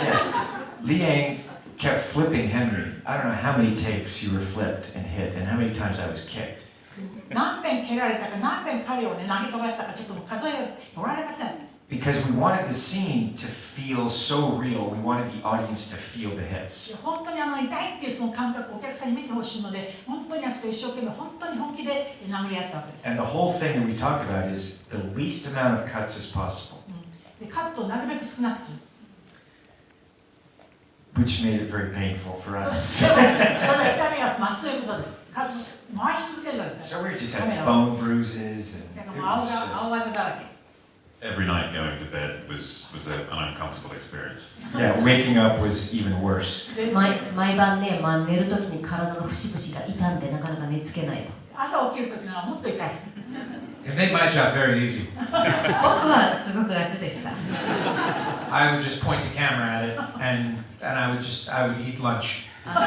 Liang kept flipping Henry. I don't know how many tapes you were flipped and hit, and how many times I was kicked. 何遍蹴られたか、何遍彼をね投げ飛ばしたか、ちょっと数えおられません。Because we wanted the scene to feel so real, we wanted the audience to feel the hits. 本当に痛いっていうその感覚をお客さんに見てほしいので、本当にあそこ一生懸命本当に本気で殴り合ったわけです。And the whole thing that we talked about is the least amount of cuts as possible, でカットをなるべく少なくする。which made it very painful for us. それは痛みが増すということです。回し続けるわけです。 So we just had bone bruises, and it 青 was 技 just, だらけ。Every night going to bed was an uncomfortable experience. yeah, waking up was even worse. 毎晩ね、寝るときに体の節々が痛んでなかなか寝つけないと。朝起きるときならもっと痛い。It made my job very easy. 僕はすごく楽でした。I would just point the camera at it, and I would eat lunch. カ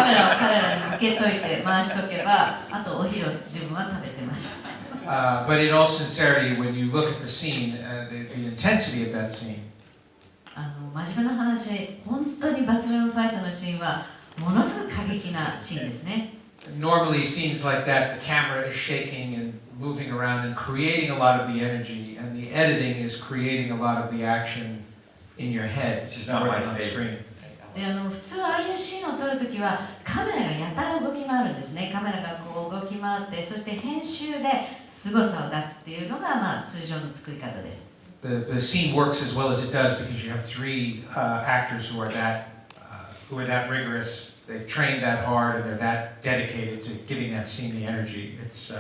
メラを彼らに向けといて回しとけば、あとお昼を自分は食べてました。But in all sincerity, when you look at the scene, the intensity of that scene, 真面目な話、本当にバスルームファイトのシーンはものすごく過激なシーンですね。normally scenes like that, the camera is shaking and moving around and creating a lot of the energy, and the editing is creating a lot of the action in your head, Which is not my on the favorite. screen. で普通ああいうシーンを撮るときはカメラがやたら動き回るんですね。カメラがこう動き回って、そして編集で凄さを出すっていうのが通常の作り方です。The scene works as well as it does because you have three actors who are that rigorous. They've trained that hard and they're that dedicated to giving that scene the energy. It's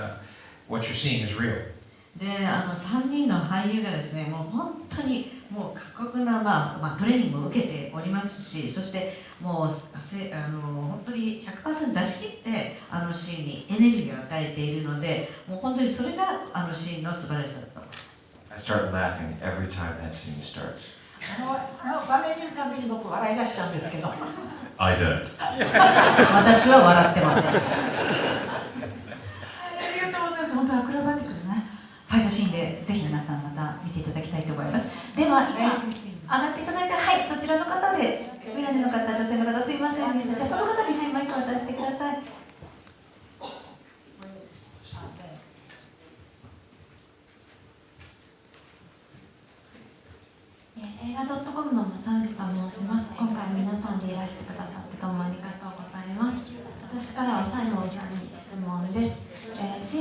what you're seeing is real. で3人の俳優がですね、もう本当にもう過酷な、トレーニングを受けておりますし、そしてもう本当に 100% 出し切ってシーンにエネルギーを与えているので、もう本当にそれがシーンの素晴らしさだと思います。I start laughing every time that scene starts. 場面見るたびに僕笑い出しちゃうんですけど。I don't. 私は笑ってませんでした。ありがとうございます。本当アクロバティックでね。ファイトシーンでぜひ皆さんまた見ていただきたいと思います。では今上がっていただいたら、はい、そちらの方でメガネの方、女性の方すいませんでした。じゃあその方に、はい、マイクを渡してください。映画.com のサンジと申します。今回皆さんでいらしてくださってどうもありがとうございます。私からはサイモンさんに質問です。シ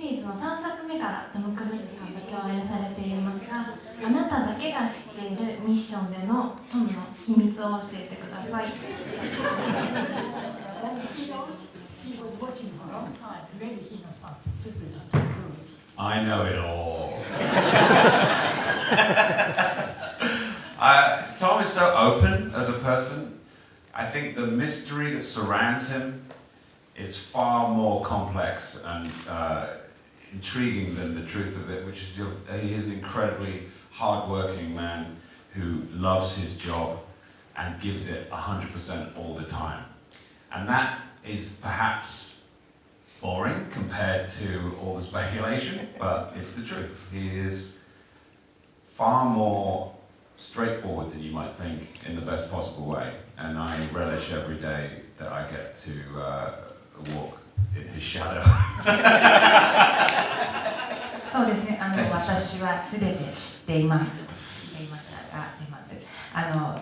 リーズの3作目からトム・クルーズさんと共演されていますが、あなただけが知っているミッションでのトムの秘密を教えてください。I know it all. Tom is so open as a person. I think the mystery that surrounds him is far more complex and intriguing than the truth of it, which is he is an incredibly hard-working man who loves his job and gives it 100% all the time. And that is perhaps boring compared to all the speculation, but it's the truth. He is far more straightforward than you might think in the best possible way, and I relish every day that I get to walk in his shadow. そうですね、私はすべて知っていますと言いましたが、まず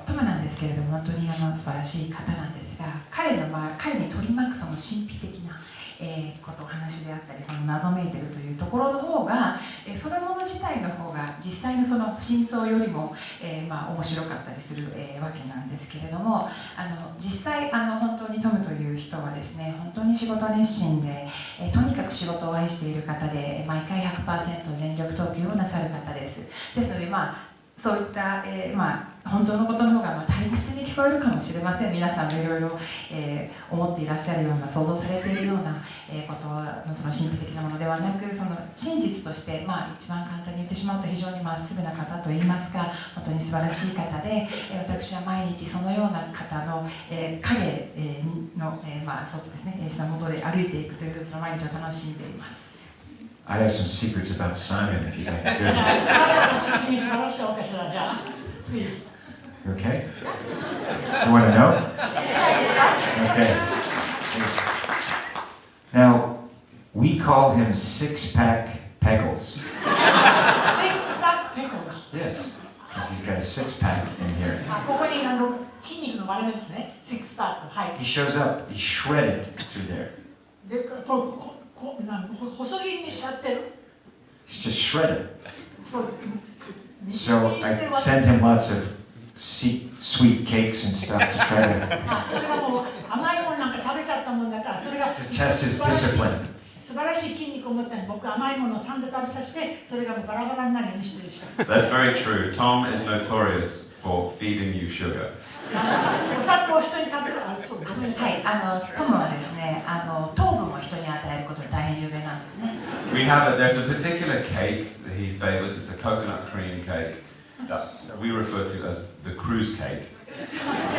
トムなんですけれども、本当に素晴らしい方なんですが、彼に取り巻くその神秘的な話であったり、その謎めいてるというところの方が、そのもの自体の方が実際のその真相よりも、面白かったりする、わけなんですけれども、実際本当にトムという人はですね、本当に仕事熱心で、とにかく仕事を愛している方で、毎回 100% 全力投球をなさる方です。ですのでそういった、本当のことの方が退屈に聞こえるかもしれません。皆さんのいろいろ思っていらっしゃるような、想像されているようなことのその神秘的なものではなく、その真実として、一番簡単に言ってしまうと非常にまっすぐな方といいますか、本当に素晴らしい方で、私は毎日そのような方の影のそうですね、下元で歩いていくというその毎日を楽しんでいます。I have some secrets about Simon if you'd like to hear them. 秘密話しちゃおうかしら、じゃあ。Please. Okay? Do you want to know? Okay. Now, we call him Six-Pack Pegels. Six-pack pickles. Yes, because he's got a six-pack in here. ここに筋肉の割れ目ですね。Six pack. はい。 He shows up, he's shredded through there. で、細切りにしちゃってる。He's just shredded. そう。So I sent him lots of sweet cakes and stuff to try to それがもう甘いものなんか食べちゃったもんだから、それが to test his discipline. 素晴らしい筋肉を持ったのに、僕甘いものを3で食べさせて、それがもうバラバラになるようにしてるした。That's very true. Tom is notorious for feeding you sugar. お砂糖を人に食べさせる。ごめんなさい。トムはですね、糖分を人に与えることで大変有名なんですね。There's a particular cake that he favors. It's a coconut cream cake that we refer to as the cruise cake.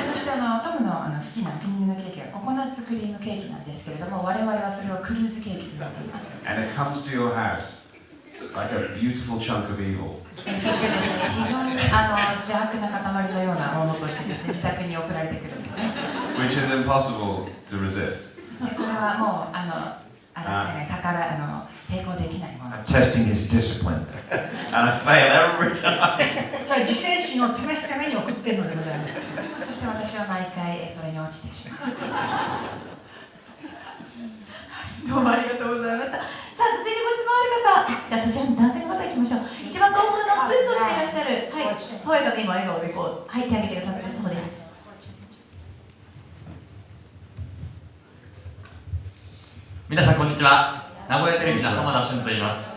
そしてトムの好きなお気に入りのケーキはココナッツクリームケーキなんですけれども、我々はそれをクルーズケーキと呼んでいます。And it comes to your house like a beautiful chunk of evil. そしてですね、非常に邪悪な塊のようなものとしてですね、自宅に送られてくるんですね。Which is impossible to resist. それはもう抵抗できないもの。I'm testing his discipline. And I fail every time. それ自制心を試すために送っているのでございます。そして私は毎回それに落ちてしまう。どうもありがとうございました。さあ、続いてご質問ある方。じゃあそちらに男性の方行きましょう。一番興奮のスーツを着ていらっしゃる。はい。爽やかで今笑顔で入ってあげてくださったそうです。皆さんこんにちは。名古屋テレビの浜田俊と言います。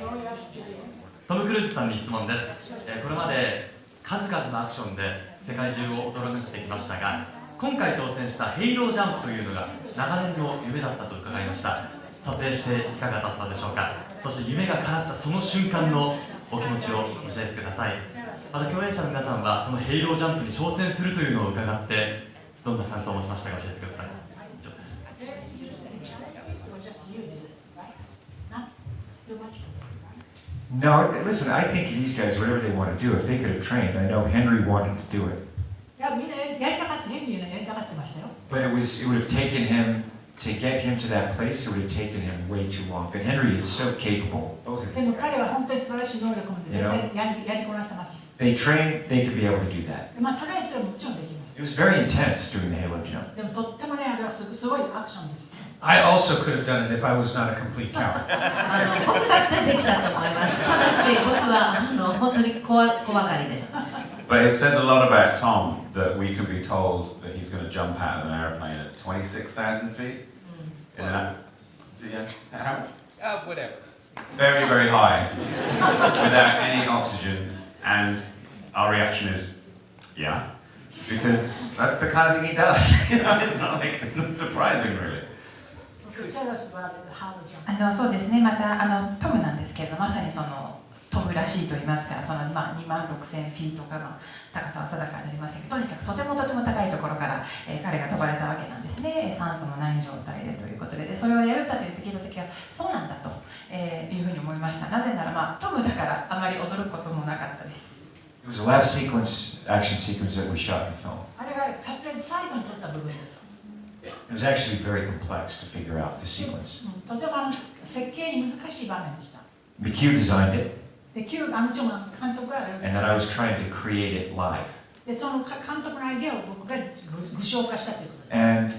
トム・クルーズさんに質問です。これまで数々のアクションで世界中を驚かせてきましたが、今回挑戦したヘイロージャンプというのが長年の夢だったと伺いました。撮影していかがだったでしょうか。そして夢が叶ったその瞬間のお気持ちを教えてください。また共演者の皆さんはそのヘイロージャンプに挑戦するというのを伺ってどんな感想を持ちましたか教えてください。以上です。No, listen, I think these guys, whatever they want to do, if they could have trained, I know Henry wanted to do it. いや、みんなやりたかった、ヘンリーのやりたかってましたよ。But it would have taken him, to get him to that place, it would have taken him way too long. But Henry is so capable. Both of で these も guys. 彼は本当に素晴らしい能力を持ってやりこなせます。They train, they could be able to do that. トライすればもちろんできます。 It was very intense doing the halo jump. でもとってもね、あれはすごいアクションです。I also could have done it if I was not a complete coward. 僕だってできたと思います。ただし僕は本当に小ばかりです。But it says a lot about Tom that we can be told that he's going to jump out of an airplane at 26,000 feet. Whatever. Very, very high, without any oxygen, and our reaction is, yeah, because that's the kind of thing he does. You know, it's not surprising, really. そうですね、またトムなんですけれど、まさにそのトムらしいと言いますか、その26,000フィートか、高さは定かになりませんけど、とにかくとても高いところから、彼が飛ばれたわけなんですね。酸素のない状態でということで、それをやるんだと言って聞いたときはそうなんだと、いうふうに思いました。なぜなら、トムだからあまり驚くこともなかったです。It was the last action sequence that we shot in film. あれが撮影で最後に撮った部分です。It was actually very complex to figure out the sequence. とても設計に難しい場面でした。McHugh designed it, で、監督が and then I was trying to create it live. で、その監督のアイデアを僕が具象化したということです。And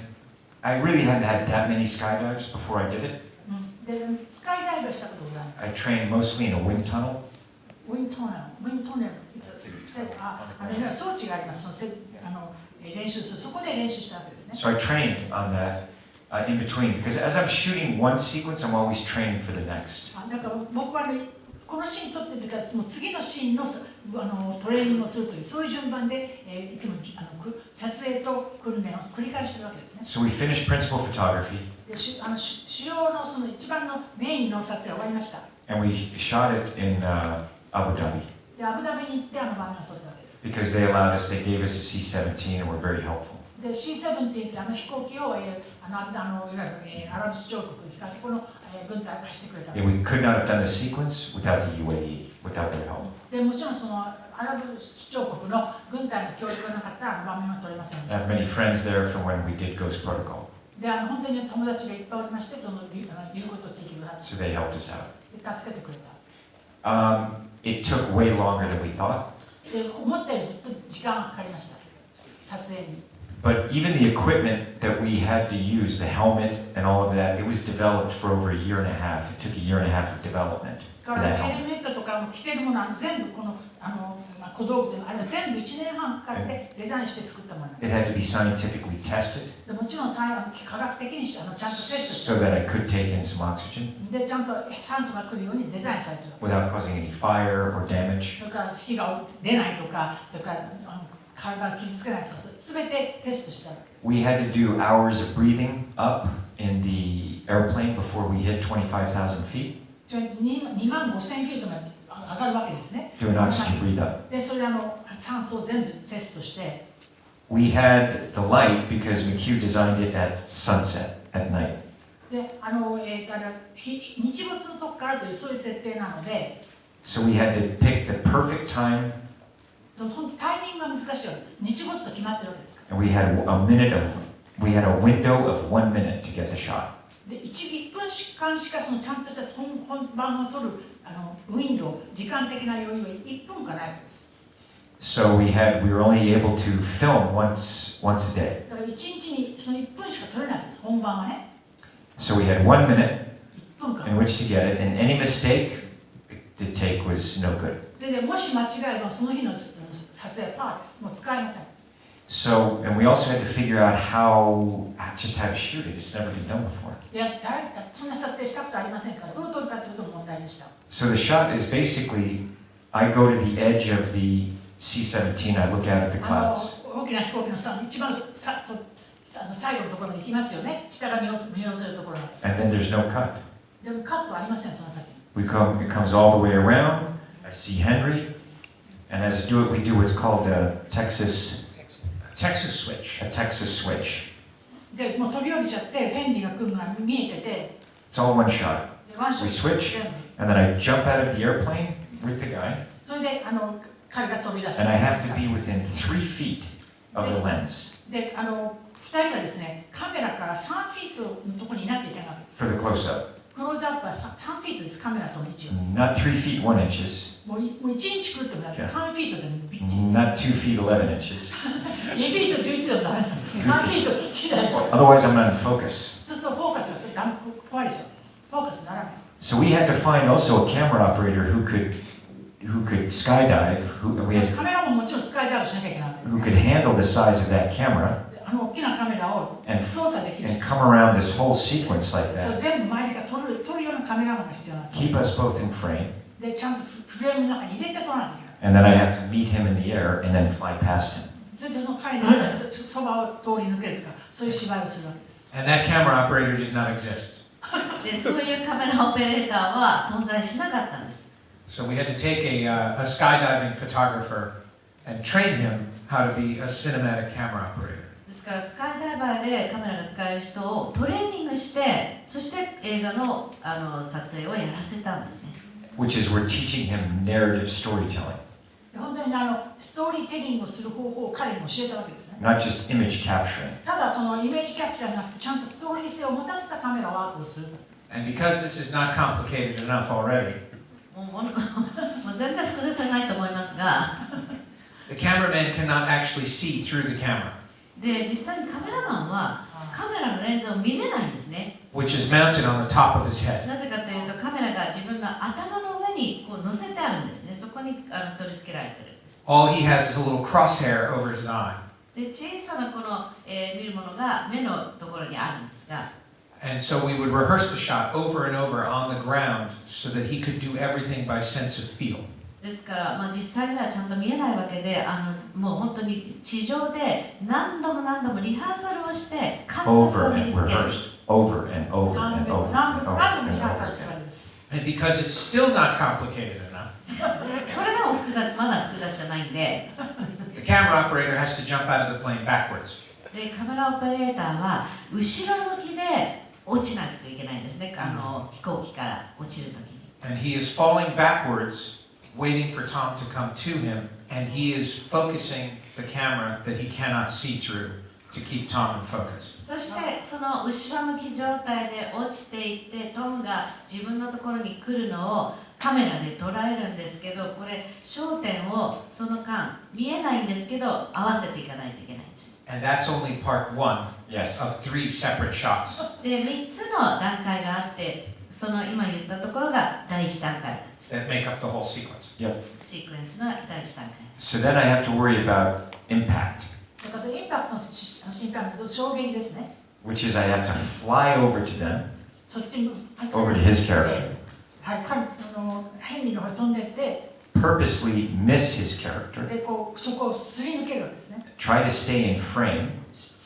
I really hadn't had that many skydives before I did it. で、スカイダイブをしたことございます。 I trained mostly in a wind tunnel. ウィントネル、装置があります。練習する。そこで練習したわけですね。So I trained on that in between because as I'm shooting one sequence, I'm always training for the next. なんか僕はね、このシーン撮ってる時からもう次のシーンのトレーニングをするというそういう順番で、いつも撮影と訓練を繰り返してるわけですね。So we finished principal photography. で主要のその一番のメインの撮影は終わりました。And we shot it in Abu Dhabi でアブダビに行って場面を撮ったわけです。because they allowed us, they gave us a C-17 and were very helpful. で C-17 って飛行機をいわゆるアラブ首長国ですからそこの軍隊を貸してくれた。And we could not have done the sequence without the UAE, without their help. でもちろんそのアラブ首長国の軍隊の協力がなかったら場面は撮れませんで I した。 have many friends there from when we did Ghost Protocol, で本当に友達がいっぱいおりましてその言うことを聞いてくださ so they helped us out. って助けてくれた。It took way longer than we thought, で思ったよりずっと時間がかかりました撮影に。 but even the equipment that we had to use, the helmet and all of that, it was developed for over a year and a half. It took a year and a half of development だ for から that ヘル helmet. メットとか着てるものは全部この小道具であれは全部1年半かかってデザインして作ったものなんで It had to be scientifically tested す。でもちろん科学的にちゃんとテストして so that I could take in some oxygen でちゃんと酸素が来るようにデザインされてるわけ。 without causing any fire or damage. それから火が出ないとかそれから体を傷つけないとか全てテストしたわけです。 We had to do hours of breathing up in the airplane before we hit 25,000 feet. 2万5000フィートまで上がるわけですね。 Do an oxygen breathe up. でそれで酸素を全部テストして We had the light because McHugh designed it at sunset at night. で日没のとこからというそういう設定なので So we had to pick the perfect time, タイミングが難しいわけです。日没と決まってるわけですから and we had we had a window of 1 minute to get the shot. で1分間しかそのちゃんとした本番を撮るウィンドウ時間的な余裕は1分間ないわけです。 So we were only able to film once a day. だから1日にその1分しか撮れないんです、本番はね。 So we had 1 minute 1分間 in which to get it, and any mistake, the take was no good. それでもし間違えればその日の撮影はパーです。もう使えません。 So, and we also had to figure out just how to shoot it. It's never been done before. そんな撮影したことありませんからどう撮るかというと問題でした。 So the shot is basically, I go to the edge of the C-17, I look out at the clouds. 大きな飛行機の一番最後のところに行きますよね。下が見下ろせるところまで。 And then there's no cut. でもカットありません、その先に。 It comes all the way around. I see Henry, and as I do it, we do what's called a Texas switch. で、もう飛び降りちゃって、フェンリーが来るのが見えてて、 It's all one shot. ワンショット We switch, 全部 and then I jump out of the airplane with the guy, それで彼が飛び出して and I have to be within 3 feet of the lens で、2人はですね、カメラから3フィートのところにいなきゃいけないわけです。 for the close-up. クローズアップは3フィートです、カメラとの位置を。 Not 3 feet 1 inches, もう1インチくるってもなくて、3フィートでもびっちり。 not 2 feet 11 inches. 2フィート11でもダメなの。3フィートきっちりだと。 Otherwise, I'm not in focus. そうするとフォーカスが壊れちゃうんです。フォーカスにならない。 So we had to find also a camera operator who could skydive, カメラももちろんスカイダイブしなきゃいけないわけです、 who ね。 could handle the size of that camera 大きなカメラを操作できる and come around this whole sequence like そう that. 全部周りから撮るようなカメラマンが必要なんです。 Keep us both in frame, で、ちゃんとフレームの中に入れて撮らなきゃいけない。 and then I have to meet him in the air and then fly past him. それでその彼のそばを通り抜けるとか、そういう芝居をするわけです。 And that camera operator did not exist. でそういうカメラオペレーターは存在しなかったんです。 So we had to take a skydiving photographer and train him how to be a cinematic camera operator. ですからスカイダイバーでカメラが使える人をトレーニングして、そして映画の撮影をやらせたんですね。Which is we're teaching him narrative storytelling, 本当にストーリーテリングをする方法を彼に教えたわけですね。 not just image capturing. ただそのイメージキャプチャーじゃなくて、ちゃんとストーリー性を持たせたカメラワークをする。 And because this is not complicated enough already, もう全然複雑じゃないと思いますが、the cameraman cannot actually see through the camera, で実際にカメラマンはカメラのレンズを見れないんですね。which is mounted on the top of his head. なぜかというとカメラが自分の頭の上にこう乗せてあるんですね。そこに取り付けられてるんです。All he has is a little crosshair over his eye. で小さなこの、見るものが目のところにあるんですが、And so we would rehearse the shot over and over on the ground so that he could do everything by sense of feel. ですから、実際にはちゃんと見えないわけで、もう本当に地上で何度も何度もリハーサルをして感覚を Over 身 and につける。 rehearsed. Over and over and over and over 何度も and リハー over. サルしたんです。 And because it's still not complicated enough, これでも複雑、まだ複雑じゃないんで、 the camera operator has to jump out of the plane backwards. でカメラオペレーターは後ろ向きで落ちないといけないんですね、飛行機から落ちるときに。 And he is falling backwards, waiting for Tom to come to him, and he is focusing the camera that he cannot see through to keep Tom in focus. そしてその後ろ向き状態で落ちていってトムが自分のところに来るのをカメラで捉えるんですけど、これ焦点をその間見えないんですけど合わせていかないといけないんです。 And that's only part one Yes. of 3 separate shots. で3つの段階があって、その今言ったところが第1段階なんです。 that make up the whole sequence. Yep. シークエンスの第1段階。 So then I have to worry about impact, だからインパクトの心配と衝撃ですね。 which is I have to fly over to them, そっちに over to his character, はい、ヘンリーの方に飛んでって、 purposely miss his character, でそこをすり抜けるわけですね。 try to stay in frame,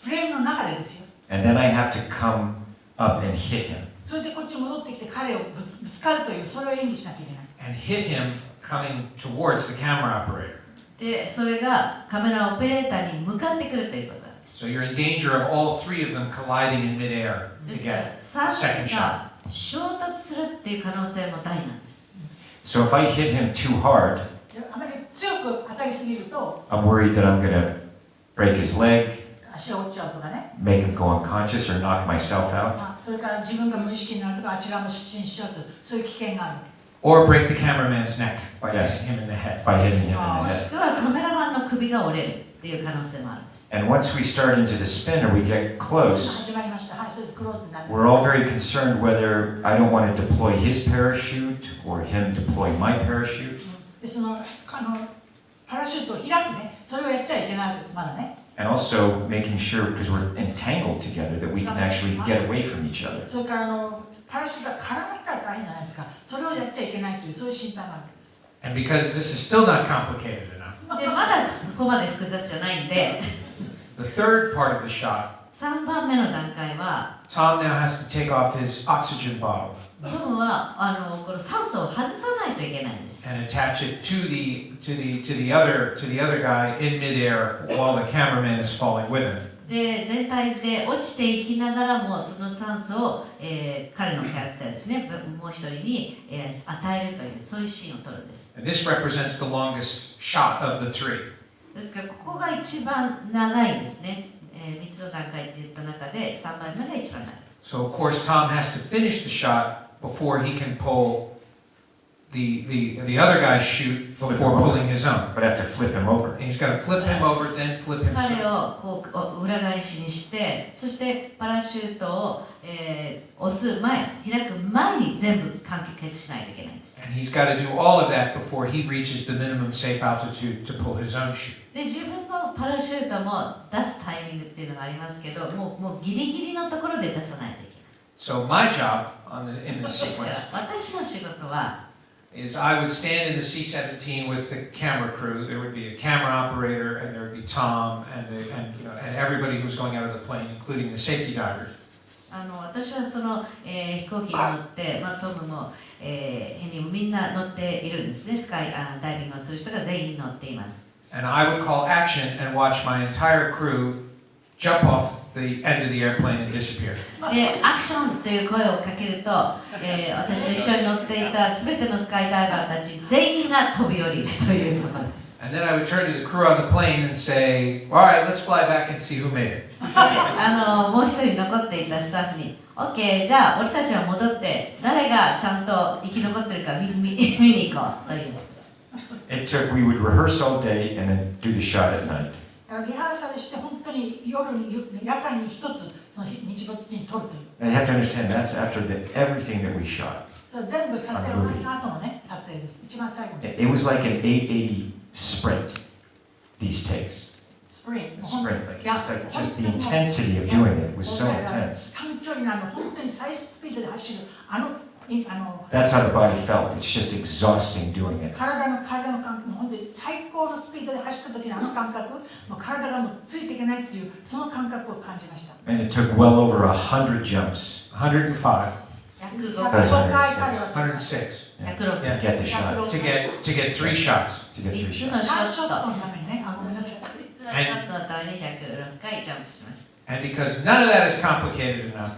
フレームの中でですよ。 and then I have to come up and hit him. それでこっちに戻ってきて彼をぶつかるという、それを演技しなきゃいけない。 And hit him coming towards the camera operator. で、それがカメラオペレーターに向かってくるということなんです。 So you're in danger of all 3 of them colliding in midair で to すから get 3 second 人 shot. が衝突するっていう可能性も大なんです。 So if I hit him too hard, であまり強く当たりすぎると、 I'm worried that I'm going to break his leg, 足を折っちゃうとかね。 make him go unconscious, or knock myself out. それから自分が無意識になるとか、あちらも失神しちゃうと、そういう危険があるわけです。 Or break the cameraman's neck by Yes. hitting him in the head. By hitting him in も the し head. くはカメラマンの首が折れるっていう可能性もあるんです。 And once we start into the spin or we get close, 始まりました。はい、そうです。クローズになります。 we're all very concerned whether I don't want to deploy his parachute or him deploy my parachute. で、パラシュートを開くね、それをやっちゃいけないわけです、まだね。 And also making sure, because we're entangled together, that we can actually get away from each other. それからパラシュートが絡まったら大変じゃないですか。それをやっちゃいけないという、そういう心配があるわけです。 And because this is still not complicated enough, で、まだそこまで複雑じゃないんで、 the third part of the shot, 3番目の段階は、 Tom now has to take off his oxygen bottle トムはこの酸素を外さないといけないんです。 and attach it to the other guy in midair while the cameraman is falling with him. で、全体で落ちていきながらもその酸素を、彼のキャラクターですね、もう一人に、与えるというそういうシーンを撮るんです。 And this represents the longest shot of the 3. ですからここが一番長いですね。3つの段階って言った中で3番目が一番長い。 So of course Tom has to finish the shot before he can pull the other guy's chute before pulling his own. But I have to flip him over. And he's got to flip him over, then flip 彼 himself. をこう裏返しにして、そしてパラシュートを、押す前、開く前に全部完結しないといけないんです。 And he's got to do all of that before he reaches the minimum safe altitude to pull his own chute. で、自分のパラシュートも出すタイミングっていうのがありますけど、もうギリギリのところで出さないといけない。 So my job in this ですか sequence ら私の仕事は、 is I would stand in the C-17 with the camera crew. There would be a camera operator, and there would be Tom, and everybody who was going out of the plane, including the safety divers. 私はその、飛行機に乗って、トムも、ヘンリーもみんな乗っているんですね。ダイビングをする人が全員乗っています。 And I would call action and watch my entire crew jump off the end of the airplane and disappear. で、アクションという声をかけると、私と一緒に乗っていたすべてのスカイダイバーたち全員が飛び降りるというところです。 And then I would turn to the crew on the plane and say, all right, let's fly back and see who made it. で、もう一人残っていたスタッフに、OK、じゃあ俺たちは戻って、誰がちゃんと生き残ってるか見に行こうというんです。We would rehearse all day and then do the shot at night. リハーサルして本当に夜間に一つその日没時に撮るという。And you have to understand that's after everything that we shot. それ全部撮影終わった後のね撮影です。一番最後に。It was like an 880 sprint. These takes. Sprint. Sprint. Like, it's like just the intensity of doing it was so intense. 完距離の本当に最スピードで走るThat's how the body felt. It's just exhausting doing it. 体の感覚、もう本当に最高のスピードで走った時の感覚、もう体がもうついていけないっていうその感覚を感じました。And it took well over 100 jumps. 105. 105回彼は106. To get the shot. To get 3 shots. To get 3 3つ shots. のショ3ショットット。のためにね、ごめんなさい。3つのショットのために106回ジャンプしました。 And because none of that is complicated enough,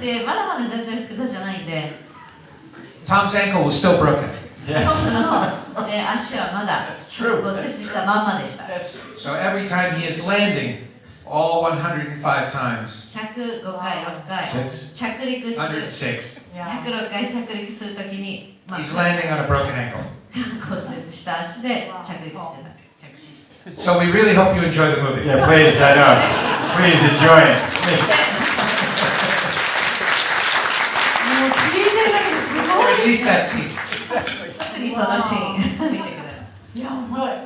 で、まだまだ全然複雑じゃないんで、 Tom's ankle was still broken. ト Yes. ムの、足はまだ骨折したまんまでした。 So every time he is landing, all 105 times, 105回、6回、 Six. 着陸する、 106, 106回着陸するときに、he's landing on a broken ankle. 骨折した足で着陸してた、着地して。 So we really hope you enjoy the movie. Yeah, please, I know. Please enjoy it. もう聞いてるだけですご Or い at least that scene. 特にそのシーン見てください。いや、すごい。ね、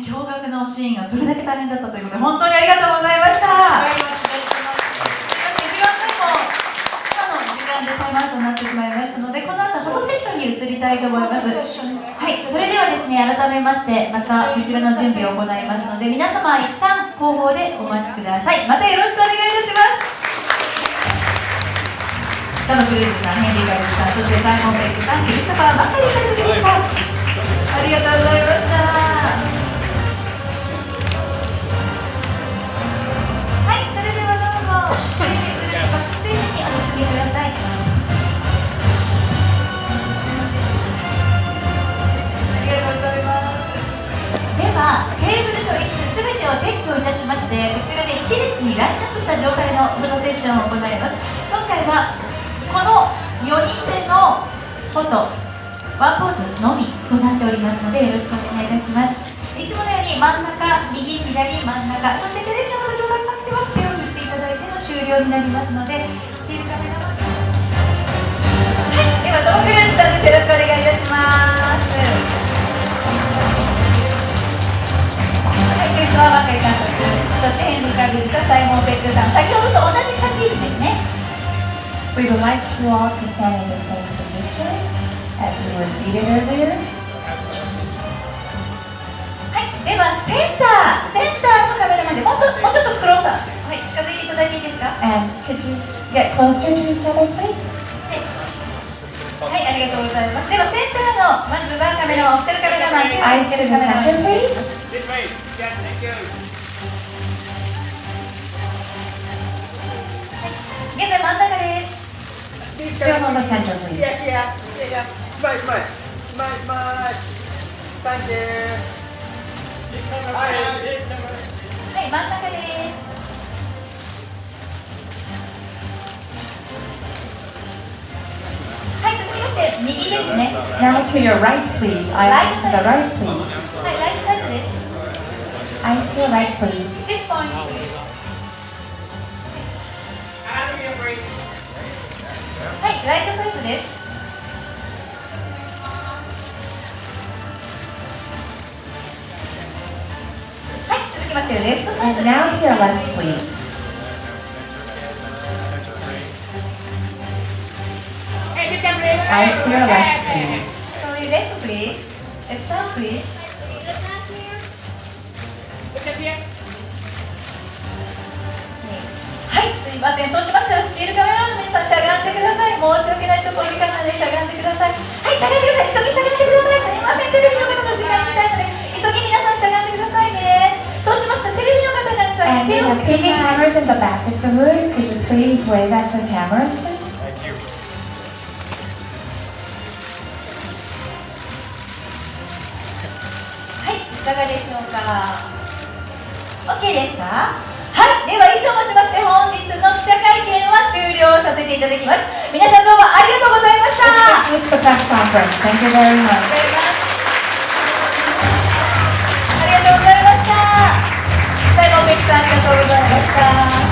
驚愕のシーンがそれだけ大変だったということで、本当にありがとうございました。でタイムアウトになってしまいましたので、この後フォトセッションに移りたいと思います。はい、それではですね、改めましてまたこちらの準備を行いますので、皆様一旦後方でお待ちください。またよろしくお願いいたします。トム・クルーズさん、ヘンリー・カビルさん、そしてサイモン・ベックさん、クリストファー・マッカリー監督でした。ありがとうございました。はい、それではどうぞバックステージにお進みください。では、テーブルと椅子すべてを撤去いたしまして、こちらで一列にラインナップした状態のフォトセッションを行います。今回はこの4人でのフォト、ワンポーズのみとなっておりますので、よろしくお願いいたします。いつものように真ん中、右、左、真ん中、そしてテレビの方がたくさん来てます。手を振っていただいての終了になりますので、スチールカメラマン。はい、ではトム・クルーズさんです。よろしくお願いいたします。クリストファー・マッカリ監督、そしてヘンリー・カビルさん、サイモン・ベックさん、先ほどと同じ立ち位置ですね。We would like you all to stand in the same position as you were seated earlier. はい、ではセンターのカメラまでもうちょっとクローサー、はい、近づいていただいていいですか？ And could you get closer to each other, please? はい、ありがとうございます。ではセンターのまずはカメラマン、オフィシャルカメラマン、手を合わせるカメラマン、please. Thank you. 現在真ん中です。Still on the center, please. Yeah. Smile. Thank you. はい、真ん中です。はい、続きまして右ですね。Now to your right, please. Eyes to the right, please. はい、ライトサイドです。Eyes to your right, please. This point, please. はい、ライトサイドです。はい、続きましてレフトサイドです。Now to your left, please. Eyes to your left, please. Sorry, left, please. Left side, please. はい、すいません。そうしましたらスチールカメラマンの皆さんしゃがんでください。申し訳ない、ちょっとお時間なのでしゃがんでください。はい、しゃがんでください。急ぎしゃがんでください。すいません、テレビの方の時間にしたいので急ぎ皆さんしゃがんでくださいね。そうしましたらテレビの方々に And 手 we を have 振ってく TV ださい。 cameras in the back of the room. Could you please wave at the cameras, please? Thank you. はい、いかがでしょうか。OK ですか。はい、では以上もちまして本日の記者会見は終了させていただきます。皆さんどうもありがとうございました。 It's the press conference. Thank you very much. ありがとうございました。サイモン・ベックさんありがとうございました。